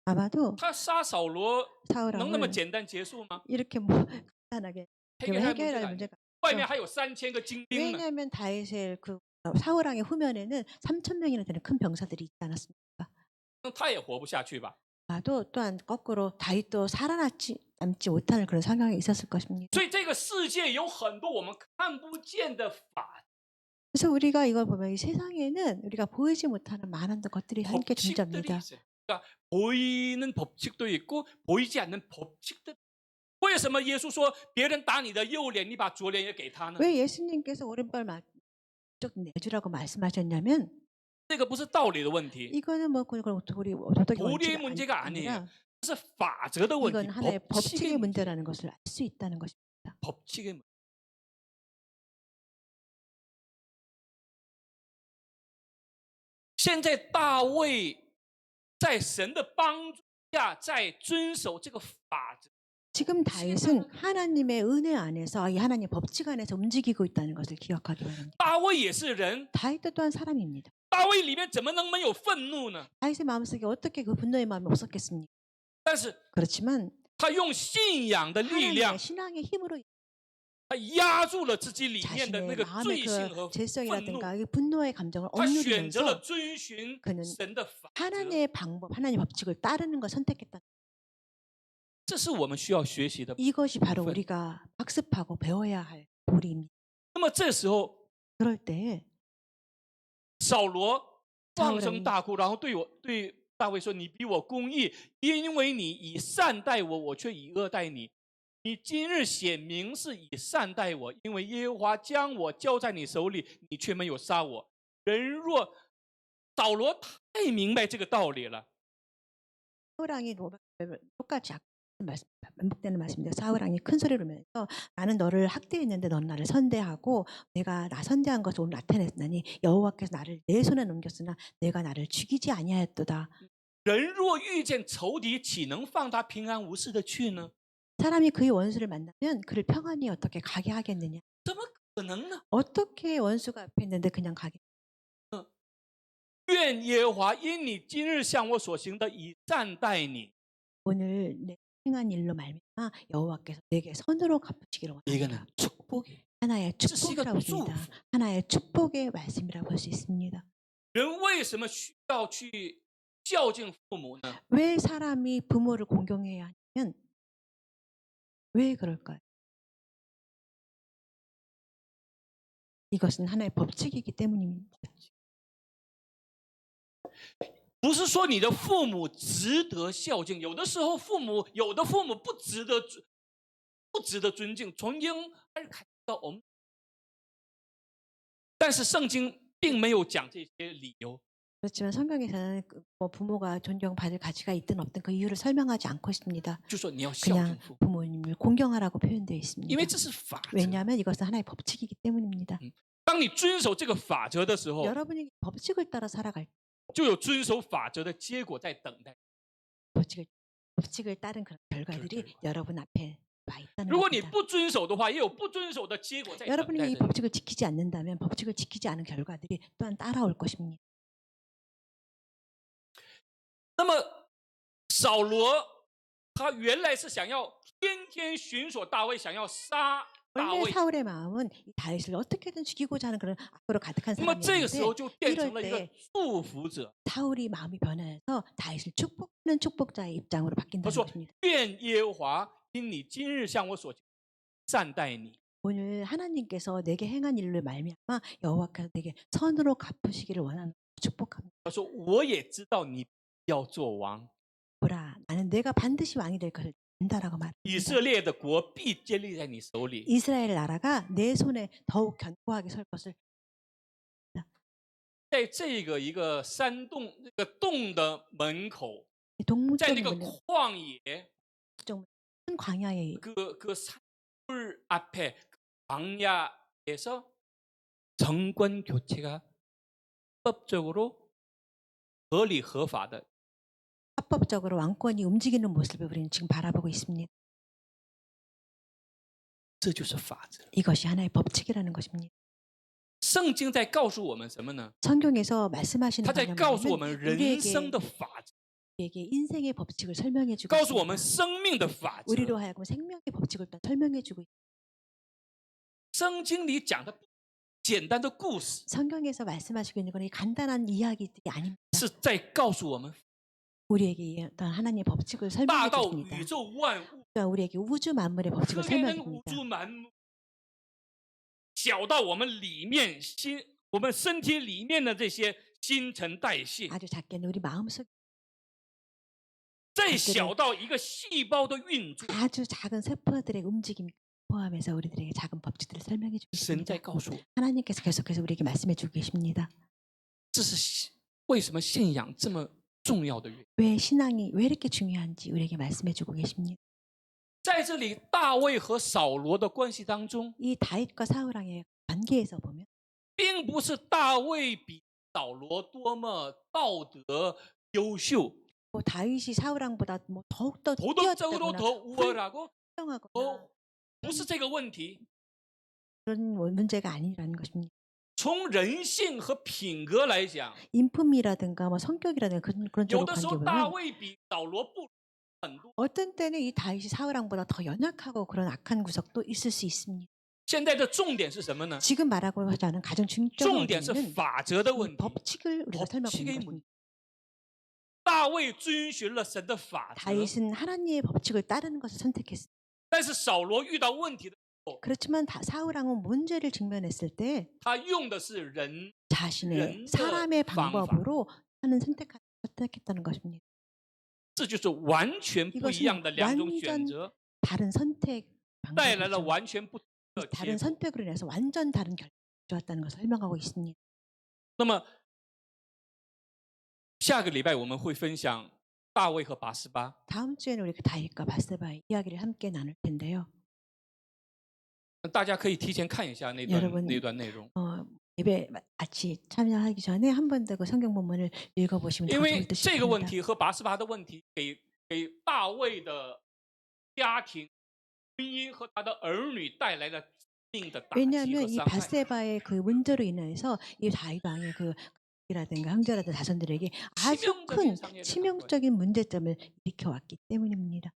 아마도 他杀扫罗 사울 能那么 왕을 简单结束吗？ 이렇게 뭐 간단하게 해결할 해결할 문제가 문제가 外面还有3000个精兵呢。 왜냐하면 다윗의 그 사울 왕의 후면에는 3,000명이나 되는 큰 병사들이 있지 않았습니까? 那他也活不下去吧？ 아마도 또한 거꾸로 다윗도 살아남지 못하는 그런 상황이 있었을 것입니다. 所以这个世界有很多我们看不见的法 그래서 우리가 이걸 보면 이 세상에는 우리가 보이지 못하는 많은 것들이 함께 법칙들이 존재합니다. 있어요. 그러니까 보이는 법칙도 있고 보이지 않는 법칙들. 为什么耶稣说别人打你的右脸，你把左脸也给他呢？ 왜 예수님께서 오른발 쪽 내주라고 말씀하셨냐면 这个不是道理的问题， 이거는 뭐 그건 우리 도덕의 도리의 원칙이 문제가 아니에요. 아니라 是法则的问题， 이건 하나의 법칙의 법칙의 문제라는 것을 알 수 있다는 것입니다. 법칙의 문제. 现在大卫在神的帮助下，在遵守这个法则。 지금 다윗은 하나님의 은혜 안에서 이 하나님의 법칙 안에서 움직이고 있다는 것을 기억하기 바랍니다. 大卫也是人， 다윗도 또한 사람입니다. 大卫里面怎么能没有愤怒呢？ 다윗의 마음속에 어떻게 그 분노의 마음이 없었겠습니까? 但是 그렇지만 他用信仰的力量 하나님의 ， 신앙의 힘으로 他压住了自己里面的 자신의 那个 마음의 罪性和 그 愤怒， 죄성이라든가 이 분노의 감정을 他选择了 억누르면서 遵循 그는 神的法则。 하나님의 방법, 하나님의 법칙을 따르는 걸 선택했다. 这是我们需要学习的。 이것이 바로 부분. 우리가 학습하고 배워야 할 도리입니다. 那么这时候， 그럴 때 扫罗放声 사울은 大哭，然后对大卫说：“你比我公义，因为你以善待我，我却以恶待你。你今日显明是以善待我，因为耶和华将我交在你手里，你却没有杀我。人若……”扫罗太明白这个道理了。 사울왕이 똑같이 반복되는 말씀인데 사울왕이 큰 소리로 울면서 나는 너를 학대했는데 넌 나를 선대하고 내가 나 선대한 것을 오늘 나타냈으니 여호와께서 나를 내 손에 넘겼으나 내가 나를 죽이지 아니하였도다. 人若遇见仇敌，岂能放他平安无事的去呢？ 사람이 그의 원수를 만나면 그를 평안히 어떻게 가게 하겠느냐? 怎么可能呢？ 어떻게 원수가 앞에 있는데 그냥 가게? 愿耶和华因你今日向我所行的以善待你。 오늘 내 행한 일로 말미암아 여호와께서 내게 선으로 갚으시기를 원합니다. 이거는 축복이. 하나의 축복이라고 시가 봅니다. 하나의 축복의 말씀이라고 볼 수 있습니다. 人为什么需要去孝敬父母呢？ 왜 사람이 부모를 공경해야 하냐면 왜 그럴까요? 이것은 하나의 법칙이기 때문입니다. 不是说你的父母值得孝敬，有的时候有的父母不值得不值得尊敬，존경할 가치가 없는. 但是圣经并没有讲这些理由。 그렇지만 성경에서는 뭐 부모가 존경받을 가치가 있든 없든 그 이유를 설명하지 않고 있습니다. 就说你要孝 그냥 敬父母， 부모님을 공경하라고 표현되어 있습니다. 因为这是法则。 왜냐하면 이것은 하나의 법칙이기 때문입니다. 当你遵守这个法则的时候， 여러분이 법칙을 따라 살아갈 때 就有遵守法则的结果在等待。 법칙을 따른 그런 결과들이 여러분 앞에 와 있다는 如果你 겁니다. 不遵守的话，也有不遵守的结果在等 여러분이 待 이 着你。 법칙을 지키지 않는다면 법칙을 지키지 않은 결과들이 또한 따라올 것입니다. 那么扫罗他原来是想要天天寻索大卫，想要杀大 원래 卫。 사울의 마음은 이 다윗을 어떻게든 죽이고자 하는 그런 악으로 가득한 那么这个时候 사람이었는데 就变成了一 이럴 个 때 祝福者。 사울이 마음이 변해서 다윗을 축복하는 축복자의 입장으로 他 바뀐다는 说 것입니다. ：“愿耶和华因你今日向我所善待你。 오늘 하나님께서 내게 행한 일로 말미암아 여호와께서 내게 선으로 갚으시기를 원하는 축복합니다. 他说我也知道你要做王， 보라, 나는 내가 반드시 왕이 될 것을 안다라고 以 말합니다. 色列的国必建立在你手里。 이스라엘 나라가 내 손에 더욱 견고하게 설 것을 在这个一个山洞那个洞的门口， 동문 在那个 쪽문은 旷野 큰 광야에 그 산불 앞에 그 광야에서 정권 교체가 법적으로合理合法的 합법적으로 왕권이 움직이는 모습을 우리는 지금 바라보고 있습니다. 这就是法则。 이것이 하나의 법칙이라는 것입니다. 圣经在告诉我们什么呢？ 성경에서 말씀하시는 他在告诉我 바는 们人生的法则， 우리에게 인생의 법칙을 설명해주고 告诉我 있습니다. 们生命的法则。 우리로 하여금 생명의 법칙을 또 설명해주고 있습니다. 圣经里讲的简单的故事， 성경에서 말씀하시고 있는 건 간단한 이야기들이 아닙니다. 是在告诉我们 우리에게 어떤 하나님의 법칙을 大 설명해 到 주십니다. 宇宙万物， 그러니까 우리에게 우주 만물의 법칙을 可怜 설명해 的无 줍니다. 诸满目，小到我们里面我们身体里面的这些新陈代谢， 아주 작게는 우리 마음속 再小到一个细胞的运作， 아주 작은 세포들의 움직임 포함해서 우리들에게 작은 법칙들을 설명해 주고 神 있습니다. 在告诉我， 하나님께서 계속해서 우리에게 말씀해 주고 계십니다. 这是为什么信仰这么重要的原因。 왜 신앙이 왜 이렇게 중요한지 우리에게 말씀해 주고 계십니다. 在这里，大卫和扫罗的关系当中， 이 다윗과 사울 왕의 관계에서 보면 并不是大卫比扫罗多么道德优秀， 뭐 다윗이 사울 왕보다 뭐 더욱더 도덕적으로 뛰어났다거나 더 우월하고 훌륭하거나 不是这个问题。 그런 문제가 아니라는 것입니다. 从人性和品格来讲， 인품이라든가 뭐 성격이라든가 그런 有 쪽으로 的时 관계 候大 보면 卫比扫罗不很多。 어떤 때는 이 다윗이 사울 왕보다 더 연약하고 그런 악한 구석도 있을 수 있습니다. 现在的重点是什么呢？ 지금 말하고 하지 않은 가장 중점은 重点是法则的问 이 题。 법칙을 우리가 설명하고 법칙의 있는 문제. 것입니다. 大卫遵循了神的法则， 다윗은 하나님의 법칙을 따르는 것을 선택했습니다. 但是扫罗遇到问题的， 그렇지만 사울 왕은 문제를 직면했을 때 他用的是人， 자신의 렌더 사람의 방법. 방법으로 하는 선택했다는 것입니다. 这就是完全不一样的两种选 완전 择， 다른 선택 带来了 방법이죠. 完全不同的 이 结 다른 果。 선택으로 인해서 완전 다른 결과가 좋았다는 것을 설명하고 있습니다. 那么下个礼拜我们会分享大卫和拔示巴。 다음 주에는 우리 다윗과 바스바의 이야기를 함께 나눌 텐데요. 大家可以提前看一下那 여러분 段内容， 예배 같이 참여하기 전에 한 번 더 그 성경 본문을 읽어보시면 因 더 为 좋을 듯 这个问 싶습니다. 题和拔示巴的问题给大卫的家庭、婚姻和他的儿女带来了致命的打击和 왜냐하면 이 伤害。 바세바의 그 문제로 인해서 이 다윗 왕의 그 이라든가 형제라든가 자손들에게 아주 큰 치명적인 상해를 치명적인 문제점을 일으켜 왔기 때문입니다.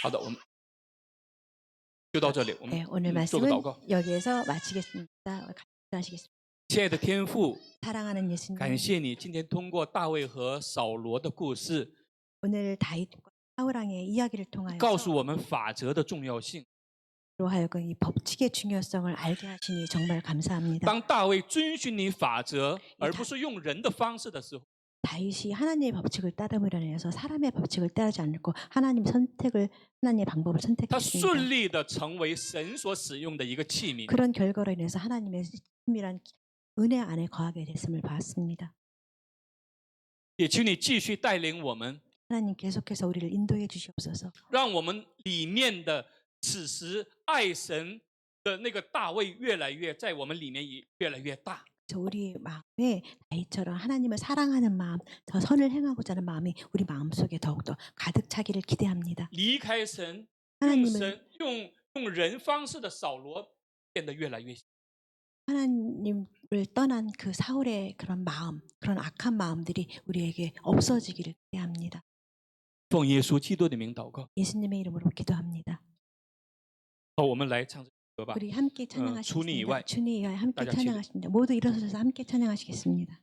好的，我们就到这里。我 네, 们 오늘 做个 말씀은 祷告。 여기에서 마치겠습니다. 감사하시겠습니다. 亲爱的天父， 사랑하는 예수님, 感谢你今天通过大卫和扫罗的故事， 오늘 다윗과 사울 왕의 이야기를 告诉 통하여서 我们法则的重要性。 로 하여금 이 법칙의 중요성을 알게 하시니 정말 감사합니다. 当大卫遵循你法则，而不是用人的方式的时候， 다윗이 하나님의 법칙을 따름으로 인해서 사람의 법칙을 따르지 않고 하나님의 방법을 他 선택했습니다. 顺利的成为神所使用的一个器皿。 그런 결과로 인해서 하나님의 친밀한 은혜 안에 거하게 됐음을 봤습니다. 也请你继续带领我们， 하나님 계속해서 우리를 인도해 주시옵소서. 让我们里面的此时爱神的那个大卫越来越在我们里面也越来越大。 우리 마음에 다윗처럼 하나님을 사랑하는 마음, 더 선을 행하고자 하는 마음이 우리 마음속에 더욱더 가득 차기를 기대합니다. 离开神，用 하나님을 神用人方式的扫罗变得越来越小。 하나님을 떠난 그 사울의 그런 마음, 그런 악한 마음들이 우리에게 없어지기를 기대합니다. 奉耶稣基督的名祷告。 예수님의 이름으로 기도합니다. 好，我们来唱这首歌吧。 우리 함께 주님 이외. 찬양하시겠습니다. 주님 이외 함께 다시 찬양하십니다. 모두 일어서서 함께 찬양하시겠습니다.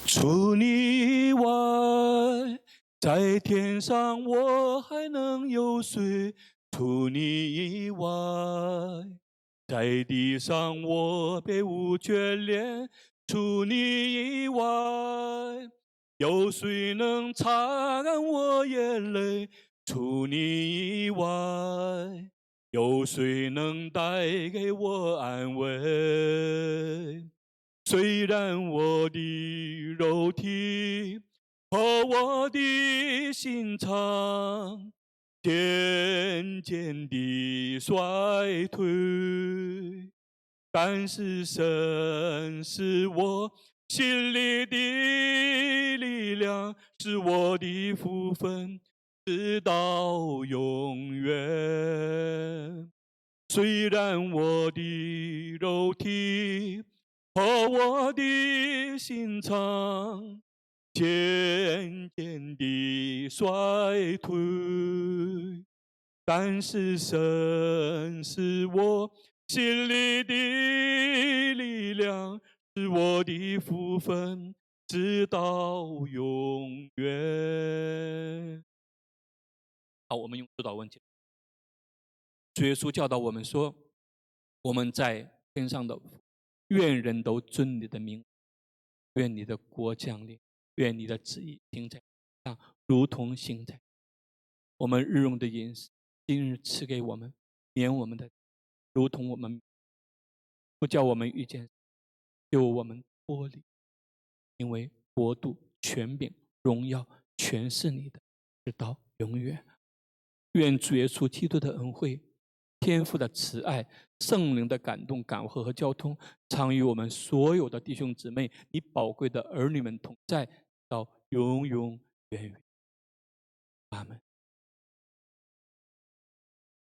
除你以外，在天上我还能有谁？除你以外，在地上我别无眷恋。除你以外，有谁能擦干我眼泪？除你以外，有谁能带给我安慰？ 虽然我的肉体和我的心肠渐渐地衰退，但是神是我心里的力量，是我的福分，直到永远。虽然我的肉体 和我的心肠渐渐地衰退，但是神是我心里的力量，是我的福分，直到永远。好，我们用主祷文解。主耶稣教导我们说，我们在天上的父， 愿人都尊你的名，愿你的国降临，愿你的旨意行在地上，如同行在。我们日用的饮食，今日赐给我们，免我们的，如同我们不叫我们遇见，救我们脱离，因为国度、权柄、荣耀全是你的，直到永远。愿主耶稣基督的恩惠、 天父的慈爱、圣灵的感动、感化和交通，常与我们所有的弟兄姊妹、你宝贵的儿女们同在，到永永远远。阿门。